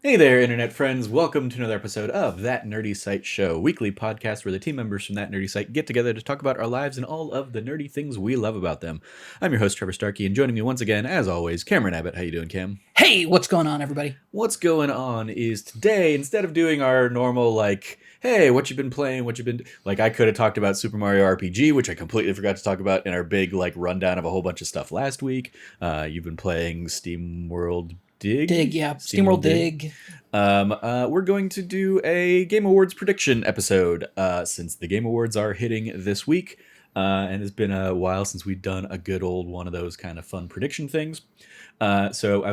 Hey there, internet friends. Welcome to another episode of That Nerdy Site Show, weekly podcast where the team members from That Nerdy Site get together to talk about our lives and all of the nerdy things we love about them. I'm your host, Trevor Starkey, and joining me once again, as always, Cameron Abbott. How you doing, Cam? Hey, what's going on, everybody? What's going on is today, instead of doing our normal, hey, what you been playing, I could have talked about Super Mario RPG, which I completely forgot to talk about in our big, rundown of a whole bunch of stuff last week. You've been playing SteamWorld Dig? Yeah. SteamWorld Dig. We're going to do a Game Awards prediction episode, since the Game Awards are hitting this week, and it's been a while since we've done a good old one of those kind of fun prediction things. So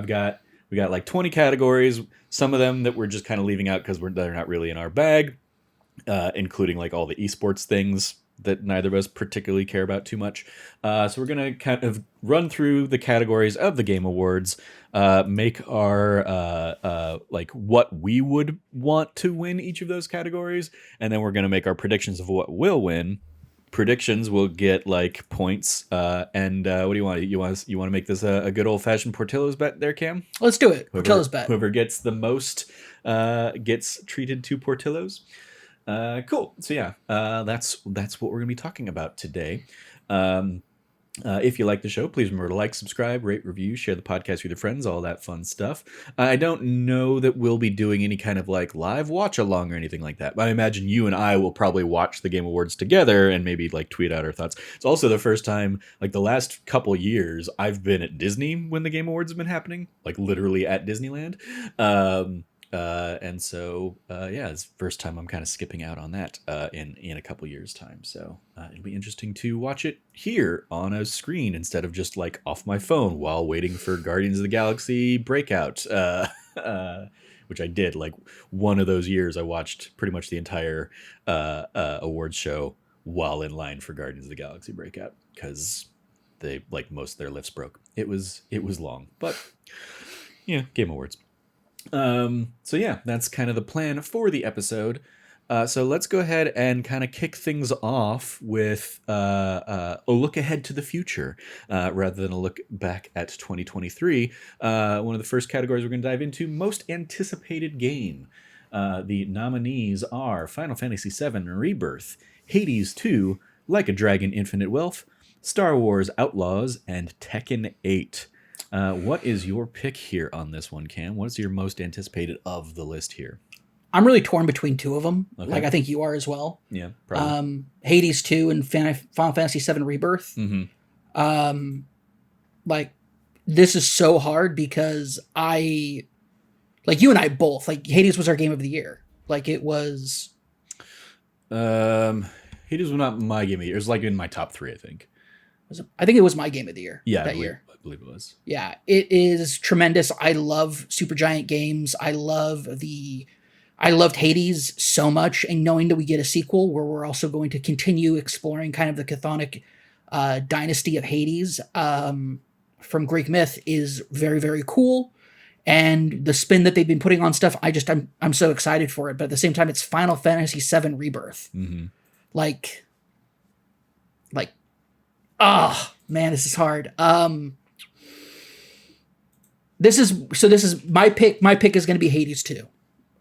we got 20 categories, some of them that we're just kind of leaving out because they're not really in our bag, including all the esports things that neither of us particularly care about too much. So we're going to kind of run through the categories of the Game Awards, make our, what we would want to win each of those categories, and then we're going to make our predictions of what will win. Predictions will get points, and what do you want? You want to make this a good old-fashioned Portillo's bet there, Cam? Let's do it. Portillo's bet. Whoever gets the most gets treated to Portillo's. Cool. So yeah, that's what we're going to be talking about today. If you like the show, please remember to like, subscribe, rate, review, share the podcast with your friends, all that fun stuff. I don't know that we'll be doing any kind of live watch along or anything like that. But I imagine you and I will probably watch the Game Awards together and maybe tweet out our thoughts. It's also the first time, the last couple years, I've been at Disney when the Game Awards have been happening, literally at Disneyland. And so, it's the first time I'm kind of skipping out on that in a couple years' time. So it'll be interesting to watch it here on a screen instead of just off my phone while waiting for Guardians of the Galaxy Breakout, which I did. One of those years, I watched pretty much the entire awards show while in line for Guardians of the Galaxy Breakout because they most of their lifts broke. It was long, but yeah, Game Awards. So yeah, that's kind of the plan for the episode. So let's go ahead and kind of kick things off with a look ahead to the future rather than a look back at 2023. One of the first categories we're going to dive into, most anticipated game. The nominees are Final Fantasy VII Rebirth, Hades 2, Like a Dragon Infinite Wealth, Star Wars Outlaws, and Tekken 8. What is your pick here on this one, Cam? What's your most anticipated of the list here? I'm really torn between two of them. Okay. I think you are as well. Yeah, probably. Hades 2 and Final Fantasy VII Rebirth. Mm-hmm. This is so hard because you and I both, Hades was our game of the year. It was... Hades was not my game of the year. It was in my top 3, I think. I think it was my game of the year. Yeah, that year. I believe it was. Yeah, it is tremendous. I love Supergiant games. I loved Hades so much, and knowing that we get a sequel where we're also going to continue exploring kind of the chthonic dynasty of Hades from Greek myth is very, very cool. And the spin that they've been putting on stuff, I'm so excited for it. But at the same time, it's Final Fantasy VII Rebirth. Mm-hmm. Man, this is hard. This is my pick. My pick is going to be Hades 2.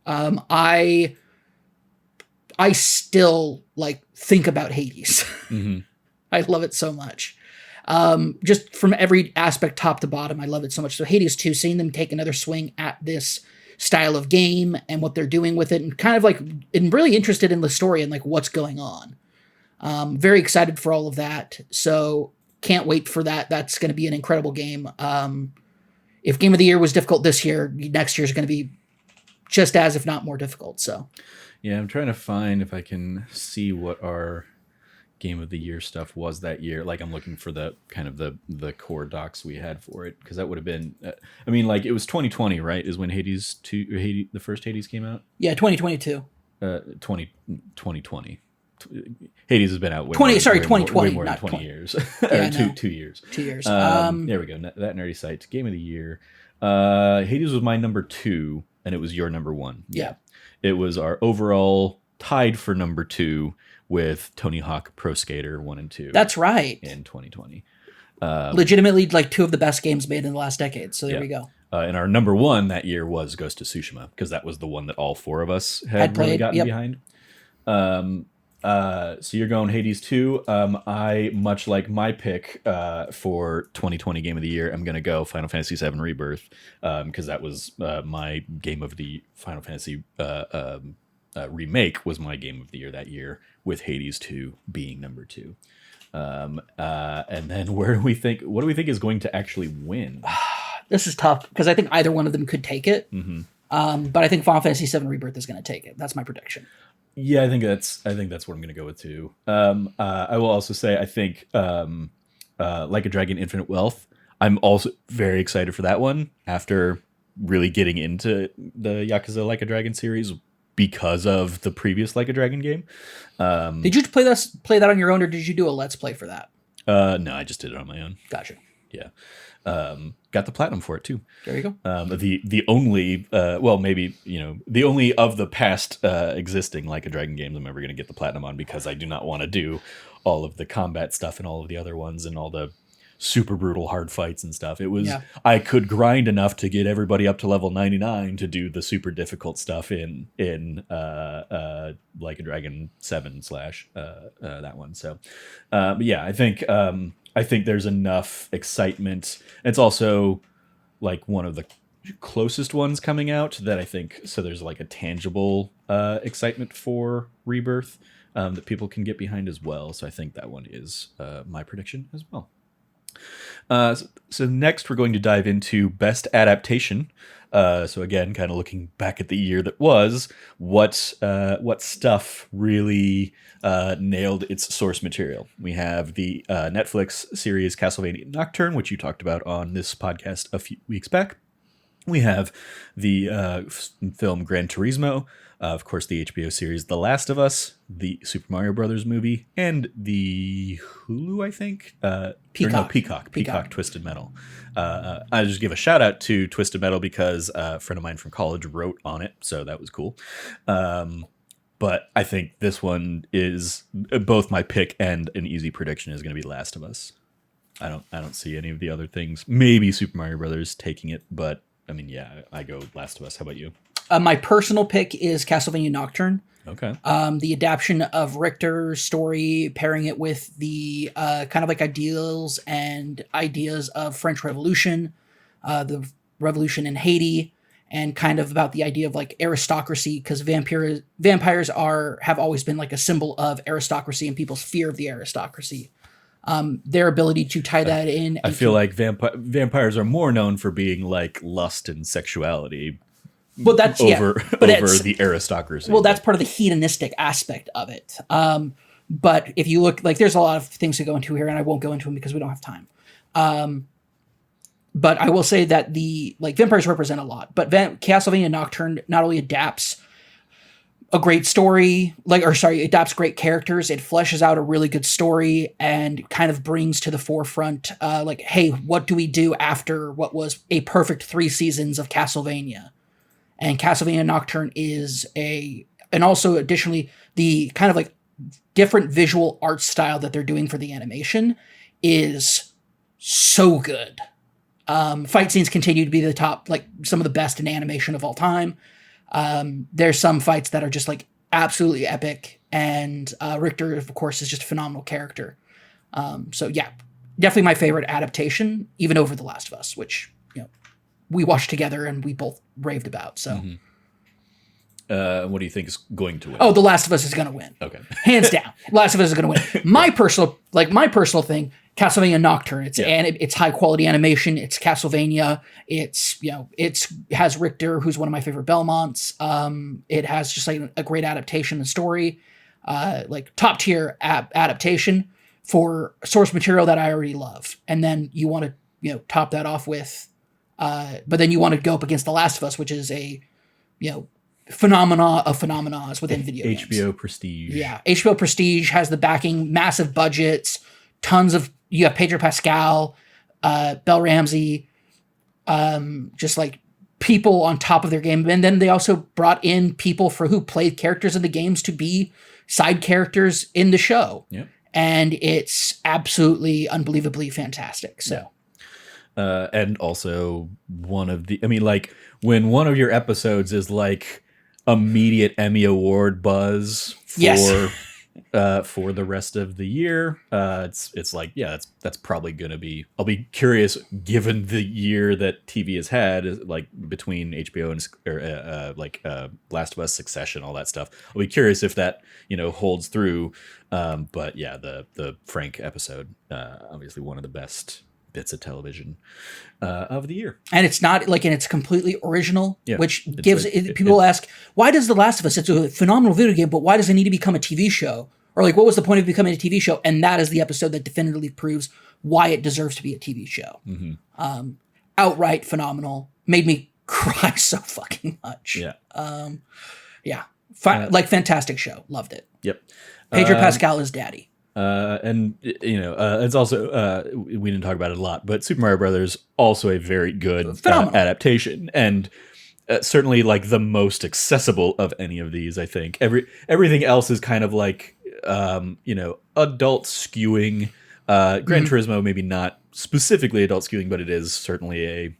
I still think about Hades. Mm-hmm. I love it so much. Just from every aspect, top to bottom, I love it so much. So Hades 2, seeing them take another swing at this style of game and what they're doing with it, and kind of and really interested in the story and what's going on. Very excited for all of that. So can't wait for that. That's going to be an incredible game. If Game of the Year was difficult this year, next year is going to be just as, if not more difficult. So, yeah, I'm trying to find if I can see what our Game of the Year stuff was that year. I'm looking for the kind of the core docs we had for it, because that would have been. It was 2020, right? Is when Hades 2, the first Hades came out. Yeah, 2022. 2020. Hades has been out 2020, way more not than 20 20 years. Yeah, 2 years. 2 years. There we go. That Nerdy Site Game of the Year. Hades was my number 2, and it was your number 1. Yeah. It was our overall tied for number 2 with Tony Hawk Pro Skater 1 and 2. That's right. In 2020. Legitimately, 2 of the best games made in the last decade. So there we go. And our number one that year was Ghost of Tsushima, because that was the one that all four of us had really played, gotten yep. behind. So you're going Hades 2. I, much like my pick for 2020 Game of the Year, I'm going to go Final Fantasy VII Rebirth, because that was my game of the Final Fantasy remake was my game of the year that year, with Hades 2 being number 2. And then what do we think is going to actually win? This is tough because I think either one of them could take it. Mm-hmm. But I think Final Fantasy VII Rebirth is going to take it. That's my prediction. Yeah, I think that's what I'm going to go with too. I will also say I think Like a Dragon Infinite Wealth. I'm also very excited for that one after really getting into the Yakuza Like a Dragon series because of the previous Like a Dragon game. Did you play that on your own, or did you do a Let's Play for that? No, I just did it on my own. Gotcha. Yeah. Got the platinum for it too. There you go. The only maybe the only of the past existing Like a Dragon games I'm ever going to get the platinum on, because I do not want to do all of the combat stuff and all of the other ones and all the super brutal hard fights and stuff. It was I could grind enough to get everybody up to level 99 to do the super difficult stuff in Like a Dragon 7 / that one. So but yeah, I think there's enough excitement. It's also like one of the closest ones coming out that I think, so there's like a tangible excitement for Rebirth that people can get behind as well. So I think that one is my prediction as well. So next we're going to dive into best adaptation. So again, kind of looking back at the year that was, what stuff really nailed its source material. We have the Netflix series Castlevania Nocturne, which you talked about on this podcast a few weeks back. We have the film Gran Turismo, of course, the HBO series The Last of Us, the Super Mario Brothers movie, and the Hulu, I think? Peacock Twisted Metal. I just give a shout out to Twisted Metal because a friend of mine from college wrote on it, so that was cool. But I think this one is both my pick and an easy prediction is going to be Last of Us. I don't see any of the other things. Maybe Super Mario Brothers taking it, but I mean, yeah, I go Last of Us. How about you? My personal pick is Castlevania Nocturne. Okay. The adaptation of Richter's story, pairing it with the kind of like ideals and ideas of French Revolution, the revolution in Haiti, and kind of about the idea of like aristocracy, because vampires have always been like a symbol of aristocracy and people's fear of the aristocracy. Their ability to tie that in. I feel like vampires are more known for being like lust and sexuality. Well, that's over the aristocracy. Well, that's part of the hedonistic aspect of it. But if you look, like, there's a lot of things to go into here, and I won't go into them because we don't have time. But I will say that the vampires represent a lot. But Castlevania Nocturne not only adapts a great story, adapts great characters. It fleshes out a really good story and kind of brings to the forefront, hey, what do we do after what was a perfect 3 seasons of Castlevania? And Castlevania Nocturne and also additionally, the kind of like different visual art style that they're doing for the animation is so good. Fight scenes continue to be the top, some of the best in animation of all time. There's some fights that are just like absolutely epic, and Richter, of course, is just a phenomenal character. So yeah, definitely my favorite adaptation, even over The Last of Us, which we watched together and we both raved about. So, what do you think is going to win? Oh, The Last of Us is going to win. Okay, hands down, Last of Us is going to win. My personal thing, Castlevania Nocturne. It's high quality animation. It's Castlevania. It has Richter, who's one of my favorite Belmonts. It has just like a great adaptation and story, top tier adaptation for source material that I already love. And then you want to top that off with. But then you want to go up against The Last of Us, which is a, phenomena of phenomenons within video games. HBO Prestige. Yeah. HBO Prestige has the backing, massive budgets, you have Pedro Pascal, Belle Ramsey, just like people on top of their game. And then they also brought in people who played characters in the games to be side characters in the show. Yeah. And it's absolutely unbelievably fantastic. So. Yeah. And also like when one of your episodes is like immediate Emmy Award buzz Yes. for the rest of the year, it's like, yeah, that's probably gonna be. I'll be curious, given the year that TV has had, like between HBO and Last of Us, Succession, all that stuff. I'll be curious if that holds through. But yeah, the Frank episode, obviously one of the best bits of television of the year. And it's not like, and it's completely original, Yeah, which gives people ask, why does The Last of Us, it's a phenomenal video game, but why does it need to become a TV show? Or like, what was the point of becoming a TV show? And that is the episode that definitively proves why it deserves to be a TV show. Outright phenomenal. Made me cry so fucking much. Yeah. Fantastic show. Loved it. Yep. Pedro Pascal is daddy. And it's also we didn't talk about it a lot, but Super Mario Brothers also a very good adaptation, and certainly like the most accessible of any of these. I think everything else is kind of like adult skewing. Gran Turismo maybe not specifically adult skewing, but it is certainly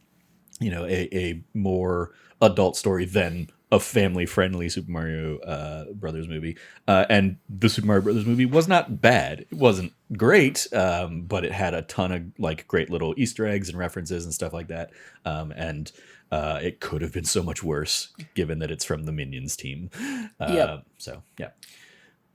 a more adult story than a family-friendly Super Mario Brothers movie. And the Super Mario Brothers movie was not bad. It wasn't great, but it had a ton of like great little Easter eggs and references and stuff like that. And it could have been so much worse, given that it's from the Minions team. So yeah.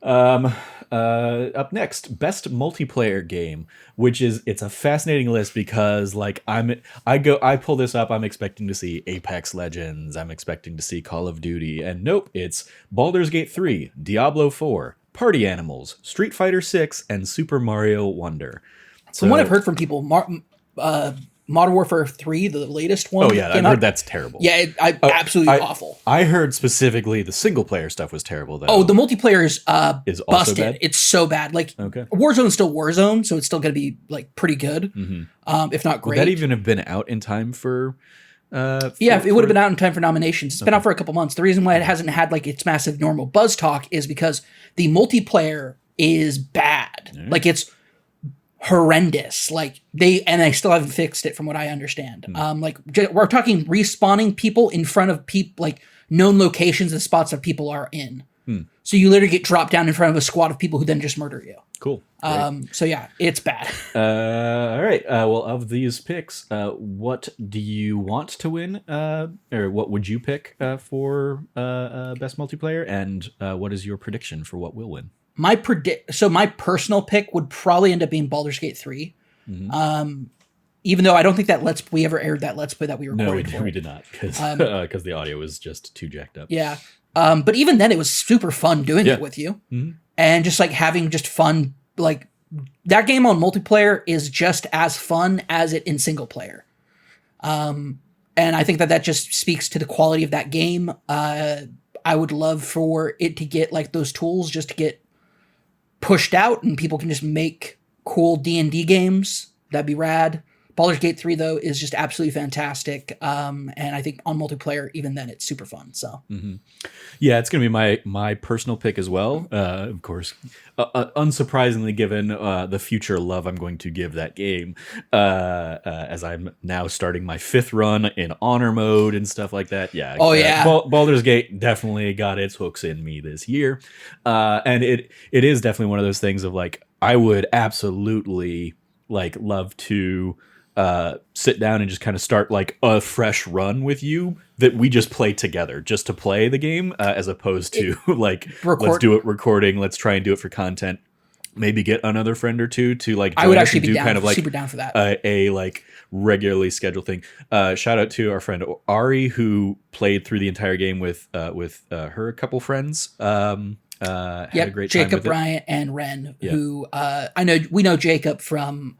Up next, best multiplayer game, which it's a fascinating list because like I pull this up, I'm expecting to see Apex Legends, I'm expecting to see Call of Duty, and nope, it's Baldur's Gate 3, Diablo 4, Party Animals, Street Fighter 6, and Super Mario Wonder. So, from what I've heard from people, Modern Warfare 3, the latest one. Oh yeah, I've heard that's terrible. Yeah, absolutely awful. I heard specifically the single player stuff was terrible though. Oh, the multiplayer is also busted. bad? It's so bad. Like Okay. Warzone's still Warzone, so it's still going to be like pretty good, if not great. Would that even have been out in time for? It would have been out in time for nominations. It's been out for a couple months. The reason why it hasn't had like its massive normal buzz talk is because the multiplayer is bad. Right. Like it's horrendous. Like they still haven't fixed it from what I understand. We're talking respawning people in front of people, like known locations and spots that people are in. So you literally get dropped down in front of a squad of people who then just murder you. Cool. So yeah, it's bad. All right. Well, of these picks, what do you want to win? Or what would you pick for best multiplayer? And what is your prediction for what will win? My personal pick would probably end up being Baldur's Gate 3. Even though I don't think that we ever aired that Let's Play that we recorded. No, we did not, because the audio was just too jacked up. Yeah. But even then it was super fun doing it with you. And just like having just fun, like that game on multiplayer is just as fun as it in single player. And I think that just speaks to the quality of that game. I would love for it to get like those tools just to get pushed out and people can just make cool D&D games. That'd be rad. Baldur's Gate 3 though is just absolutely fantastic. And I think on multiplayer, even then it's super fun. So yeah, it's going to be my personal pick as well. Of course, unsurprisingly, given the future love I'm going to give that game, as I'm now starting my 5th run in honor mode and stuff like that. Yeah. Baldur's Gate definitely got its hooks in me this year. And it is definitely one of those things of like, I would absolutely like love to sit down and just kind of start like a fresh run with you that we just play together just to play the game, as opposed to let's do it recording. Let's try and do it for content. Maybe get another friend or two to like join I would us actually and be do down, kind of like super down for that. A like regularly scheduled thing. Shout out to our friend Ari who played through the entire game with her couple friends. Had a great time Jacob with it. Bryant and Ren, who we know Jacob from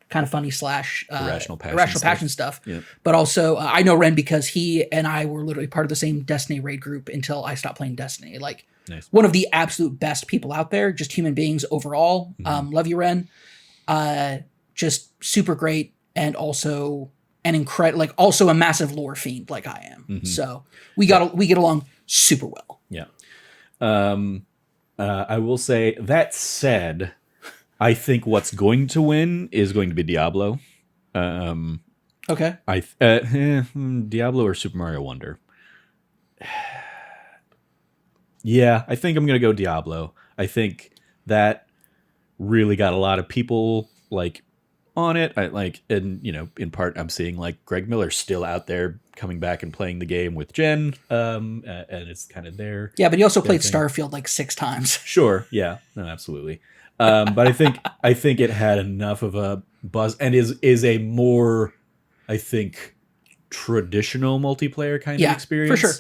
kind of funny / Irrational Passion stuff. Yep. But also I know Ren because he and I were literally part of the same Destiny raid group until I stopped playing Destiny. Like one of the absolute best people out there, just human beings overall. Love you, Ren. Just super great, and also also a massive lore fiend like I am. So we get along super well. Yeah. I will say that said, I think what's going to win is going to be Diablo. Okay. Diablo or Super Mario Wonder. Yeah, I think I'm gonna go Diablo. I think that really got a lot of people like on it. I like, and in part, I'm seeing like Greg Miller's still out there coming back and playing the game with Jen, and it's kind of there. Yeah, but he also played thing. Starfield like 6 times. Sure, yeah, no, absolutely. But I think it had enough of a buzz and is a more, I think, traditional multiplayer kind of experience. For sure.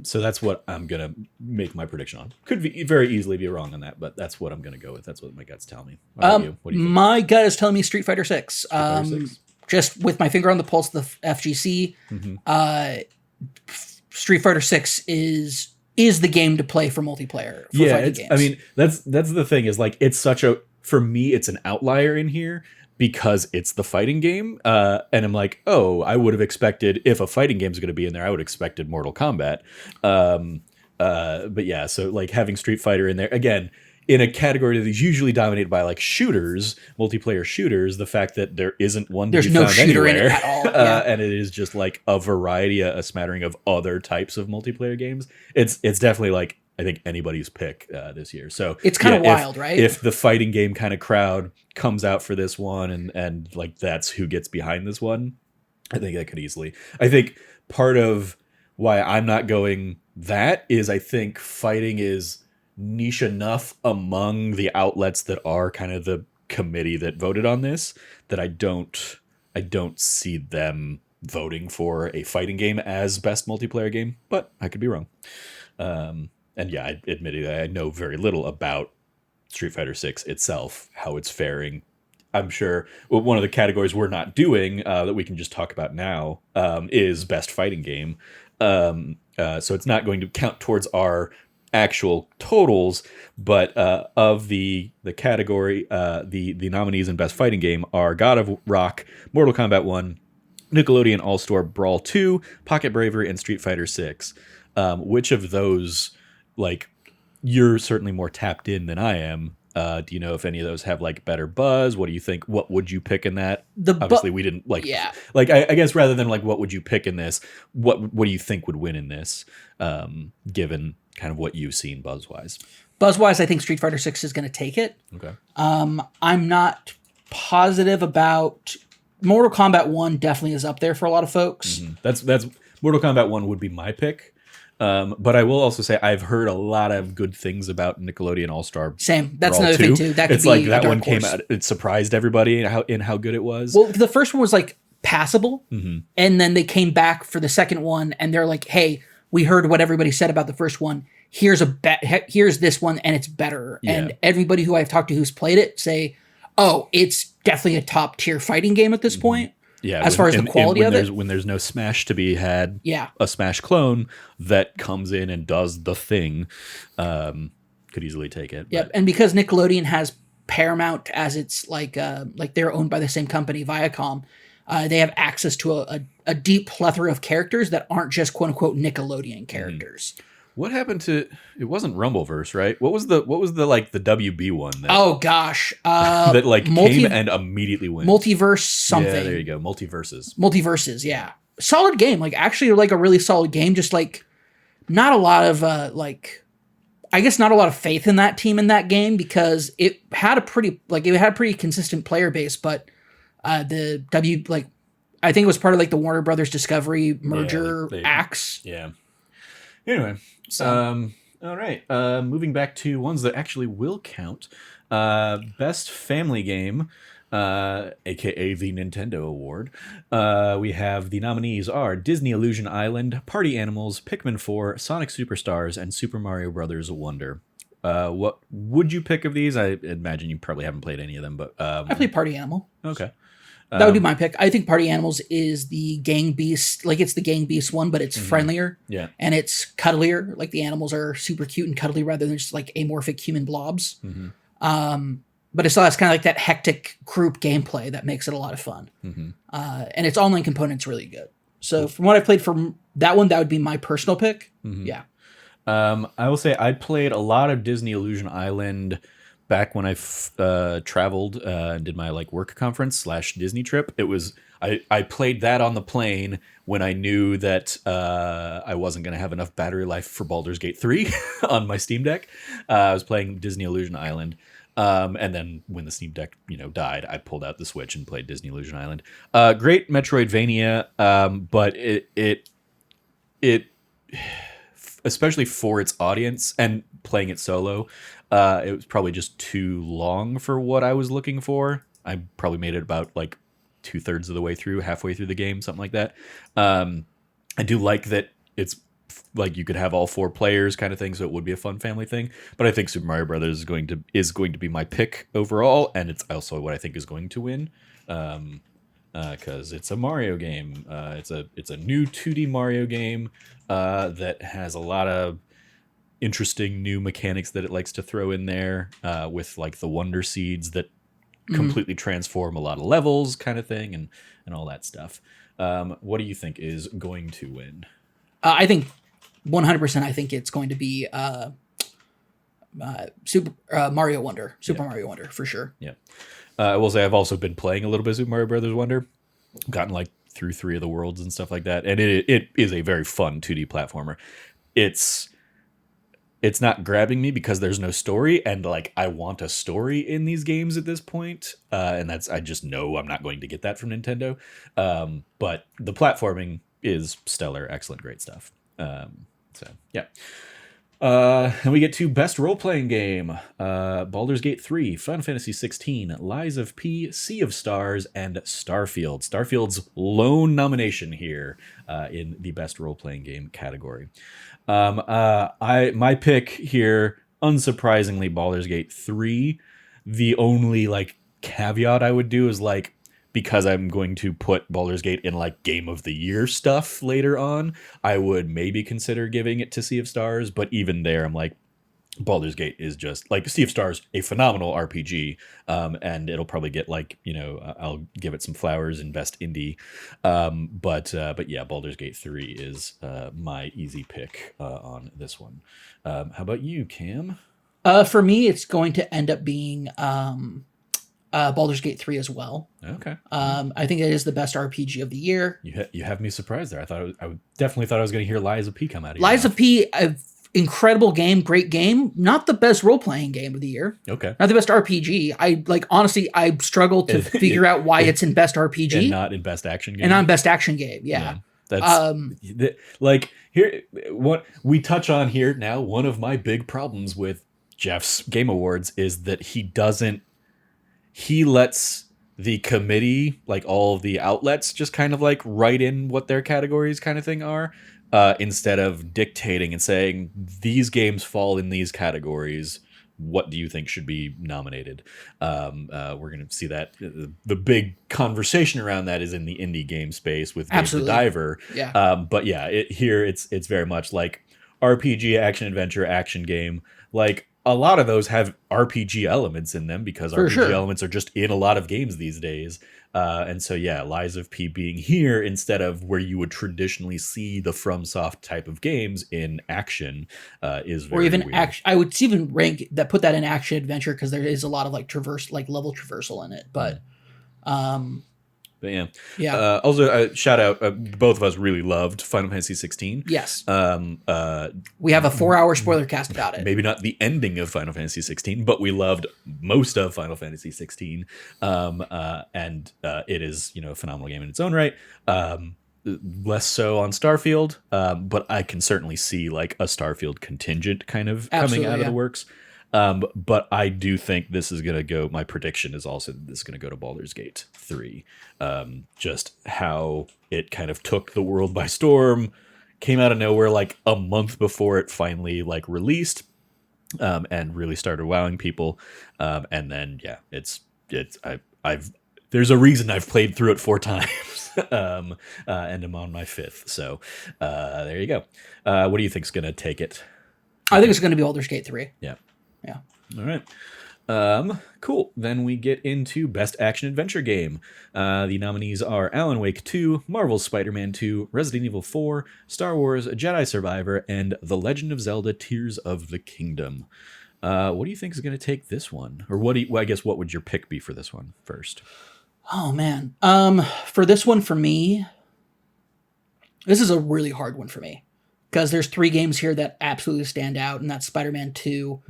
So that's what I'm gonna make my prediction on. Could be very easily be wrong on that, but that's what I'm gonna go with. That's what my guts tell me. What about you? What do you think? My gut is telling me Street Fighter 6. Street Fighter 6? Just with my finger on the pulse of the FGC, Street Fighter 6 is the game to play for multiplayer. For fighting games. I mean, that's the thing is like it's such a, for me it's an outlier in here because it's the fighting game, and I'm like, oh, I would have expected, if a fighting game is going to be in there, I would have expected Mortal Kombat. But yeah, so like having Street Fighter in there again in a category that is usually dominated by like shooters, multiplayer shooters, the fact that there isn't one to There's be no found shooter anywhere, in it at all. Yeah. and it is just like a variety, a smattering of other types of multiplayer games. It's definitely like, I think, anybody's pick this year. So it's kind of wild, right? If the fighting game kind of crowd comes out for this one, and like that's who gets behind this one, I think that could easily. I think part of why I'm not going that is I think fighting is niche enough among the outlets that are kind of the committee that voted on this that I don't see them voting for a fighting game as best multiplayer game, but I could be wrong. And yeah, I admitted I know very little about Street Fighter 6 itself, how it's faring. I'm sure one of the categories we're not doing that we can just talk about now is best fighting game. So it's not going to count towards our actual totals, but of the category, the nominees in best fighting game are God of Rock, Mortal Kombat 1, Nickelodeon All-Star Brawl 2, Pocket Bravery, and Street Fighter 6. Which of those, like, you're certainly more tapped in than I am. Do you know if any of those have like better buzz? What do you think? What would you pick in that? Obviously, we didn't like. Yeah. Like I guess rather than like what would you pick in this, what do you think would win in this? Given kind of what you've seen buzz wise. Buzz wise, I think Street Fighter 6 is going to take it. Okay. I'm not positive about Mortal Kombat 1. Definitely is up there for a lot of folks. Mm-hmm. That's Mortal Kombat 1 would be my pick. But I will also say I've heard a lot of good things about Nickelodeon All-Star. Same. That's Brawl another 2. thing too. That could it's be like a that dark one came horse. out. It surprised everybody in how good it was. Well, the first one was like passable, Mm-hmm. and then they came back for the second one, and they're like, "Hey, we heard what everybody said about the first one. Here's this one, and it's better." Yeah. And everybody who I've talked to who's played it say, "Oh, it's definitely a top tier fighting game at this point." Yeah, as far as the quality of it, when there's no Smash to be had, yeah, a Smash clone that comes in and does the thing could easily take it. Yep, and because Nickelodeon has Paramount as its like they're owned by the same company, Viacom, they have access to a deep plethora of characters that aren't just quote unquote Nickelodeon characters. What happened to it? Wasn't Rumbleverse, right? What was the like the WB one? Oh gosh, that like came and immediately went. Multiverse something. Yeah, there you go. Multiverses, yeah. Solid game. Like actually like a really solid game. Just like not a lot of I guess not a lot of faith in that team in that game because it had a pretty consistent player base, but I think it was part of like the Warner Brothers Discovery merger acts. Yeah. Anyway, all right. Moving back to ones that actually will count. Best family game, aka the Nintendo Award. We have the nominees are Disney Illusion Island, Party Animals, Pikmin 4, Sonic Superstars, and Super Mario Brothers Wonder. What would you pick of these? I imagine you probably haven't played any of them, but I played Party Animal. Okay. That would be my pick. I think Party Animals is the Gang Beast, like it's the Gang Beast one, but it's friendlier. Yeah. And it's cuddlier. Like the animals are super cute and cuddly rather than just like amorphic human blobs. Mm-hmm. But it still has kind of like that hectic group gameplay that makes it a lot of fun. Mm-hmm. And its online component's really good. So from what I played from that one, that would be my personal pick. Mm-hmm. Yeah. I will say I played a lot of Disney Illusion Island back when I traveled and did my like work conference / Disney trip. It was I played that on the plane when I knew that I wasn't going to have enough battery life for Baldur's Gate 3 on my Steam Deck. I was playing Disney Illusion Island. And then when the Steam Deck, died, I pulled out the Switch and played Disney Illusion Island. Great Metroidvania, but it especially for its audience and playing it solo, it was probably just too long for what I was looking for. I probably made it about like 2/3 of the way through, halfway through the game, something like that. I do like that it's like you could have all 4 players kind of thing, so it would be a fun family thing. But I think Super Mario Brothers is going to be my pick overall, and it's also what I think is going to win. Because it's a Mario game. It's a new 2D Mario game that has a lot of interesting new mechanics that it likes to throw in there, with like the Wonder Seeds that completely transform a lot of levels, kind of thing, and all that stuff. What do you think is going to win? I think 100%. I think it's going to be Super Mario Wonder. Mario Wonder for sure. Yeah. I will say I've also been playing a little bit of Super Mario Brothers Wonder. I've gotten like through 3 of the worlds and stuff like that, and it is a very fun 2D platformer. It's not grabbing me because there's no story, and like I want a story in these games at this point, and I just know I'm not going to get that from Nintendo. But the platforming is stellar, excellent, great stuff. So yeah. And we get to best role-playing game: Baldur's Gate 3, Final Fantasy 16, Lies of P, Sea of Stars, and Starfield. Starfield's lone nomination here in the best role-playing game category. My pick here, unsurprisingly, Baldur's Gate 3. The only like caveat I would do is like, because I'm going to put Baldur's Gate in like Game of the Year stuff later on, I would maybe consider giving it to Sea of Stars. But even there, I'm like, Baldur's Gate is just like Sea of Stars, a phenomenal RPG, and it'll probably get like, I'll give it some flowers in best indie. But yeah, Baldur's Gate 3 is my easy pick on this one. How about you, Cam? For me, it's going to end up being Baldur's Gate 3 as well. Okay. I think it is the best RPG of the year. You have me surprised there. I definitely thought I was going to hear Lies of P come out of Lies of P, incredible game, great game. Not the best role-playing game of the year. Okay. Not the best RPG. Honestly, I struggle to figure out why it's in best RPG. And not in best action game. And not in best action game, yeah. That's like here what we touch on here now. One of my big problems with Jeff's Game Awards is that he lets the committee, like all of the outlets, just kind of like write in what their categories kind of thing are, instead of dictating and saying these games fall in these categories. What do you think should be nominated? We're going to see that the big conversation around that is in the indie game space with Dave the Diver. Yeah. But yeah, it's very much like RPG, action adventure, action game. Like a lot of those have RPG elements in them because RPG elements are just in a lot of games these days. And so, yeah, Lies of P being here instead of where you would traditionally see the FromSoft type of games in action is very weird. Action. I would even put that in action adventure because there is a lot of like level traversal in it. But yeah. Also, shout out, both of us really loved Final Fantasy 16. Yes. We have a 4-hour spoiler cast about it. Maybe not the ending of Final Fantasy 16, but we loved most of Final Fantasy 16. And it is, a phenomenal game in its own right. Less so on Starfield, but I can certainly see like a Starfield contingent kind of coming out of the works. But I do think this is going to go, my prediction is also that this is going to go to Baldur's Gate 3. Just how it kind of took the world by storm, came out of nowhere like a month before it finally like released, and really started wowing people. And then, yeah, there's a reason I've played through it 4 times, and I'm on my 5th. So, there you go. What do you think's going to take it? I think it's going to be Baldur's Gate 3. Yeah. Yeah. All right. Cool. Then we get into Best Action Adventure Game. The nominees are Alan Wake 2, Marvel's Spider-Man 2, Resident Evil 4, Star Wars Jedi Survivor, and The Legend of Zelda Tears of the Kingdom. What do you think is going to take this one? Or I guess what would your pick be for this one first? Oh man. For this one, for me, this is a really hard one for me because there's 3 games here that absolutely stand out, and that's Spider-Man 2,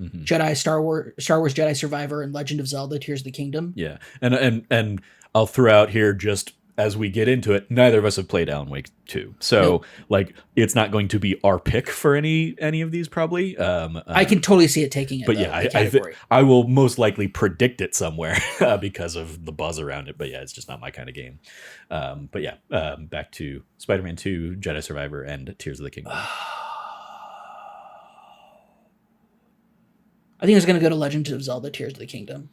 Star Wars Jedi Survivor, and Legend of Zelda: Tears of the Kingdom. Yeah, and I'll throw out here just as we get into it, neither of us have played Alan Wake 2, so like it's not going to be our pick for any of these probably. I can totally see it taking it. But though, yeah, I will most likely predict it somewhere because of the buzz around it. But yeah, it's just not my kind of game. But yeah, back to Spider-Man 2, Jedi Survivor, and Tears of the Kingdom. I think it's going to go to Legend of Zelda: Tears of the Kingdom.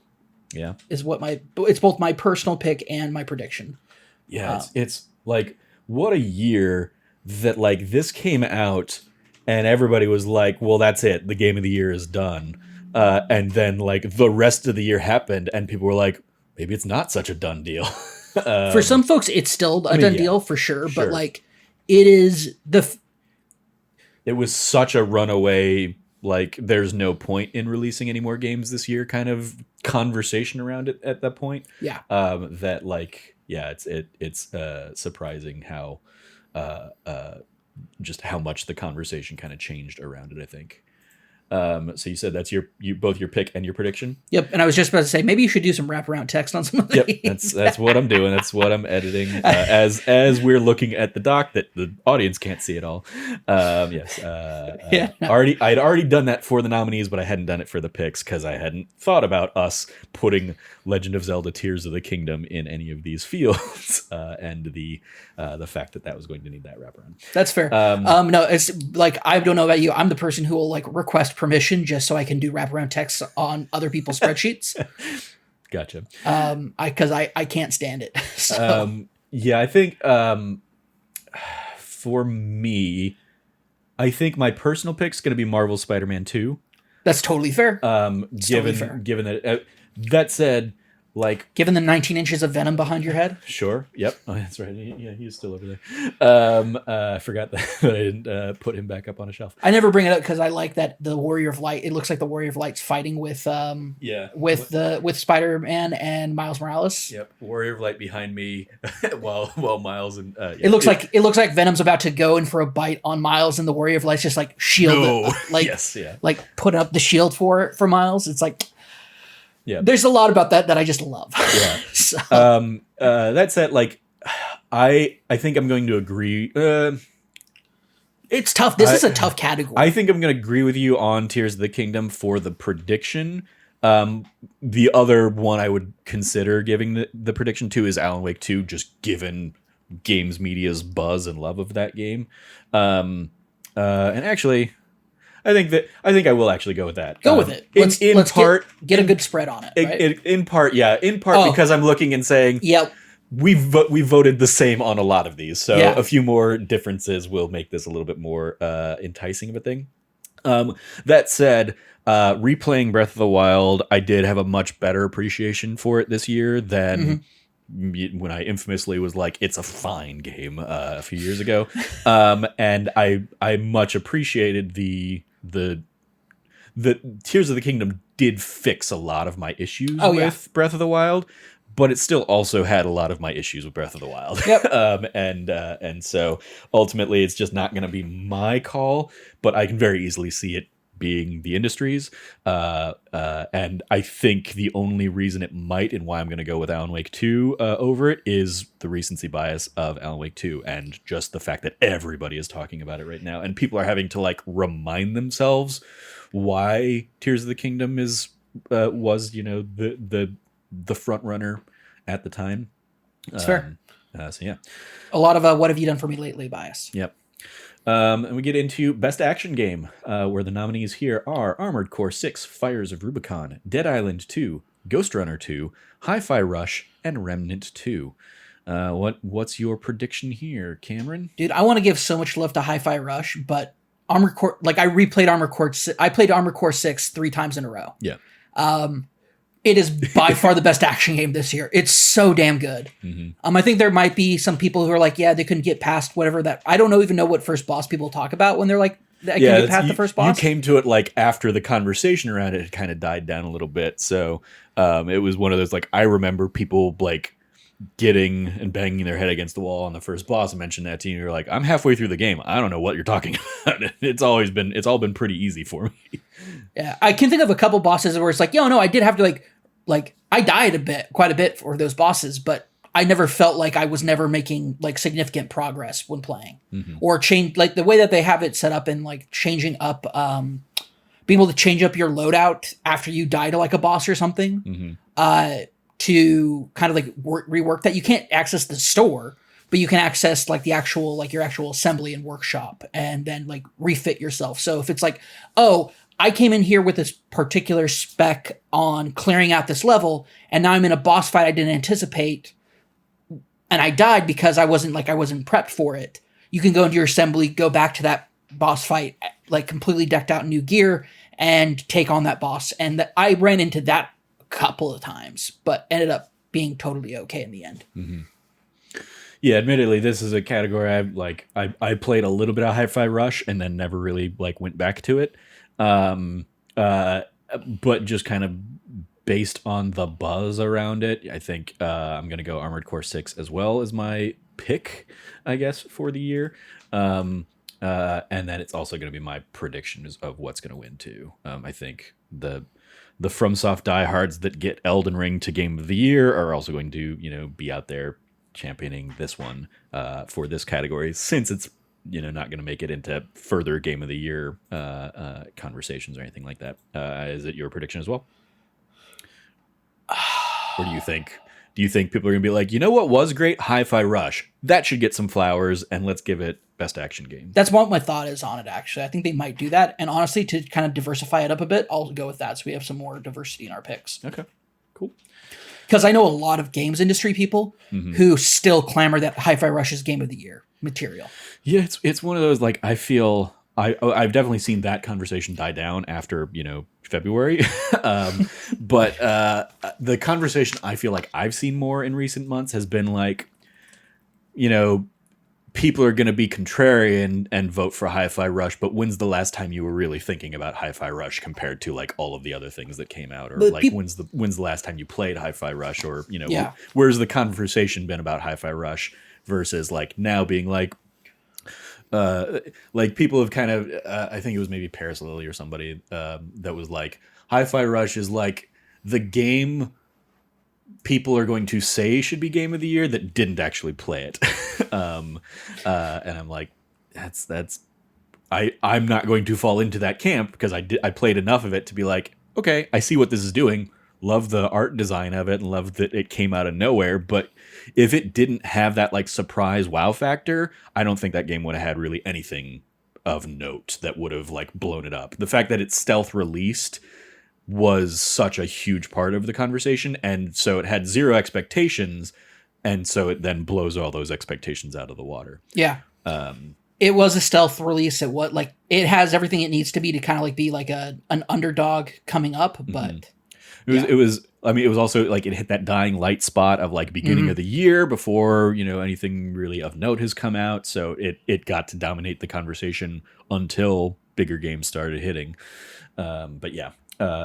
Yeah, it's both my personal pick and my prediction. Yeah, it's like, what a year that like this came out and everybody was like, well, that's it. The game of the year is done. And then like the rest of the year happened and people were like, maybe it's not such a done deal. For some folks, it's still a done deal for sure. But like it is it was such a runaway, like there's no point in releasing any more games this year kind of conversation around it at that point. Yeah. That like, yeah, it's surprising how just how much the conversation kind of changed around it, I think. So you said that's both your pick and your prediction? Yep, and I was just about to say maybe you should do some wraparound text on some of these. Yep, that's what I'm doing. That's what I'm editing as we're looking at the doc that the audience can't see at all. Yes, yeah. No. I'd already done that for the nominees, but I hadn't done it for the picks because I hadn't thought about us putting Legend of Zelda: Tears of the Kingdom in any of these fields, and the fact that was going to need that wraparound. That's fair. No, it's like I don't know about you. I'm the person who will like request permission just so I can do wraparound text on other people's spreadsheets. Gotcha. Because I can't stand it. So. Yeah, I think for me, I think my personal pick's going to be Marvel's Spider-Man 2. That's totally fair. Given that that said, like given the 19 inches of venom behind your head. Sure. Yep. Oh, that's right. Yeah, he's still over there. I forgot that I didn't put him back up on a shelf. I never bring it up because I like that the Warrior of Light. It looks like the Warrior of Light's fighting with with Spider-Man and Miles Morales. Yep. Warrior of Light behind me, while Miles and yeah. It looks like Venom's about to go in for a bite on Miles, and the Warrior of Light's just like shield, like put up the shield for Miles. It's like. Yeah. There's a lot about that I just love. Yeah. So. That said, like, I think I'm going to agree. It's tough. This is a tough category. I think I'm going to agree with you on Tears of the Kingdom for the prediction. The other one I would consider giving the prediction to is Alan Wake 2, just given games media's buzz and love of that game. And actually... I think I will actually go with that. Go with it. Let's get a good spread on it. Right? In part because I'm looking and saying, yep, we voted the same on a lot of these, so a few more differences will make this a little bit more enticing of a thing. That said, replaying Breath of the Wild, I did have a much better appreciation for it this year than. When I infamously was like, it's a fine game a few years ago. And I much appreciated the Tears of the Kingdom did fix a lot of my issues with Breath of the Wild, but it still also had a lot of my issues with Breath of the Wild. Yep. And so ultimately it's just not going to be my call, but I can very easily see it being the industry's, and I think the only reason it might and why I'm going to go with Alan Wake 2 over it is the recency bias of Alan Wake 2 and just the fact that everybody is talking about it right now and people are having to like remind themselves why Tears of the Kingdom was the front runner at the time. That's fair. So yeah, a lot of what have you done for me lately bias. Yep. And we get into Best Action Game, where the nominees here are Armored Core 6, Fires of Rubicon, Dead Island 2, Ghost Runner 2, Hi-Fi Rush, and Remnant 2. What's your prediction here, Cameron? Dude, I want to give so much love to Hi-Fi Rush, but Armored Core, like I replayed Armored Core. I played Armored Core 6 3 times in a row. Yeah. It is by far the best action game this year. It's so damn good. Mm-hmm. I think there might be some people who are like, yeah, they couldn't get past whatever that. I don't even know what first boss people talk about when they're like, I can Yeah, get past the first you boss. came to it like after the conversation around it had kind of died down a little bit. So it was one of those, like, I remember people like getting and banging their head against the wall on the first boss. I mentioned that to you. You're like, I'm halfway through the game. I don't know what you're talking about. It's all been pretty easy for me. Yeah, I can think of a couple bosses where it's like, yo, no, I did have to like I died quite a bit for those bosses, but I never felt like I was never making like significant progress when playing, or change like the way that they have it set up and like changing up, being able to change up your loadout after you die to like a boss or something, to kind of like rework that. You can't access the store, but you can access like the actual, like your actual assembly and workshop, and then like refit yourself. So if it's like, oh, I came in here with this particular spec on clearing out this level, and now I'm in a boss fight I didn't anticipate, and I died because I wasn't prepped for it. You can go into your assembly, go back to that boss fight, like completely decked out in new gear, and take on that boss. And I ran into that a couple of times, but ended up being totally okay in the end. Yeah, admittedly, this is a category I played a little bit of Hi-Fi Rush and then never really like went back to it. But just kind of based on the buzz around it, I think I'm going to go Armored Core 6 as well as my pick, I guess, for the year. And then it's also going to be my predictions of what's going to win too. I think the FromSoft diehards that get Elden Ring to Game of the Year are also going to, be out there championing this one for this category, since it's not going to make it into further Game of the Year conversations or anything like that. Is it your prediction as well? Or do you think people are going to be like, what was great? Hi-Fi Rush. That should get some flowers, and let's give it Best Action Game. That's what my thought is on it, actually. I think they might do that. And honestly, to kind of diversify it up a bit, I'll go with that, so we have some more diversity in our picks. Okay, cool. Because I know a lot of games industry people who still clamor that Hi-Fi Rush is Game of the Year material. Yeah, it's one of those, like, I feel I've definitely seen that conversation die down after February, but the conversation I feel like I've seen more in recent months has been like, people are going to be contrarian and vote for Hi-Fi Rush, but when's the last time you were really thinking about Hi-Fi Rush compared to like all of the other things that came out, or like when's the last time you played Hi-Fi Rush, or where's the conversation been about Hi-Fi Rush versus like now being like people have kind of I think it was maybe Paris Lily or somebody that was like, Hi-Fi Rush is like the game people are going to say should be Game of the Year that didn't actually play it. And I'm like, I'm not going to fall into that camp, because I played enough of it to be like, okay, I see what this is doing. Love the art design of it and love that it came out of nowhere. But if it didn't have that like surprise wow factor, I don't think that game would have had really anything of note that would have like blown it up. The fact that it's stealth released was such a huge part of the conversation, and so it had zero expectations, and so it then blows all those expectations out of the water. Yeah. It was a stealth release. It has everything it needs to be to kind of like be like an underdog coming up, but it was also like it hit that dying light spot of like beginning of the year before anything really of note has come out, so it got to dominate the conversation until bigger games started hitting. But yeah.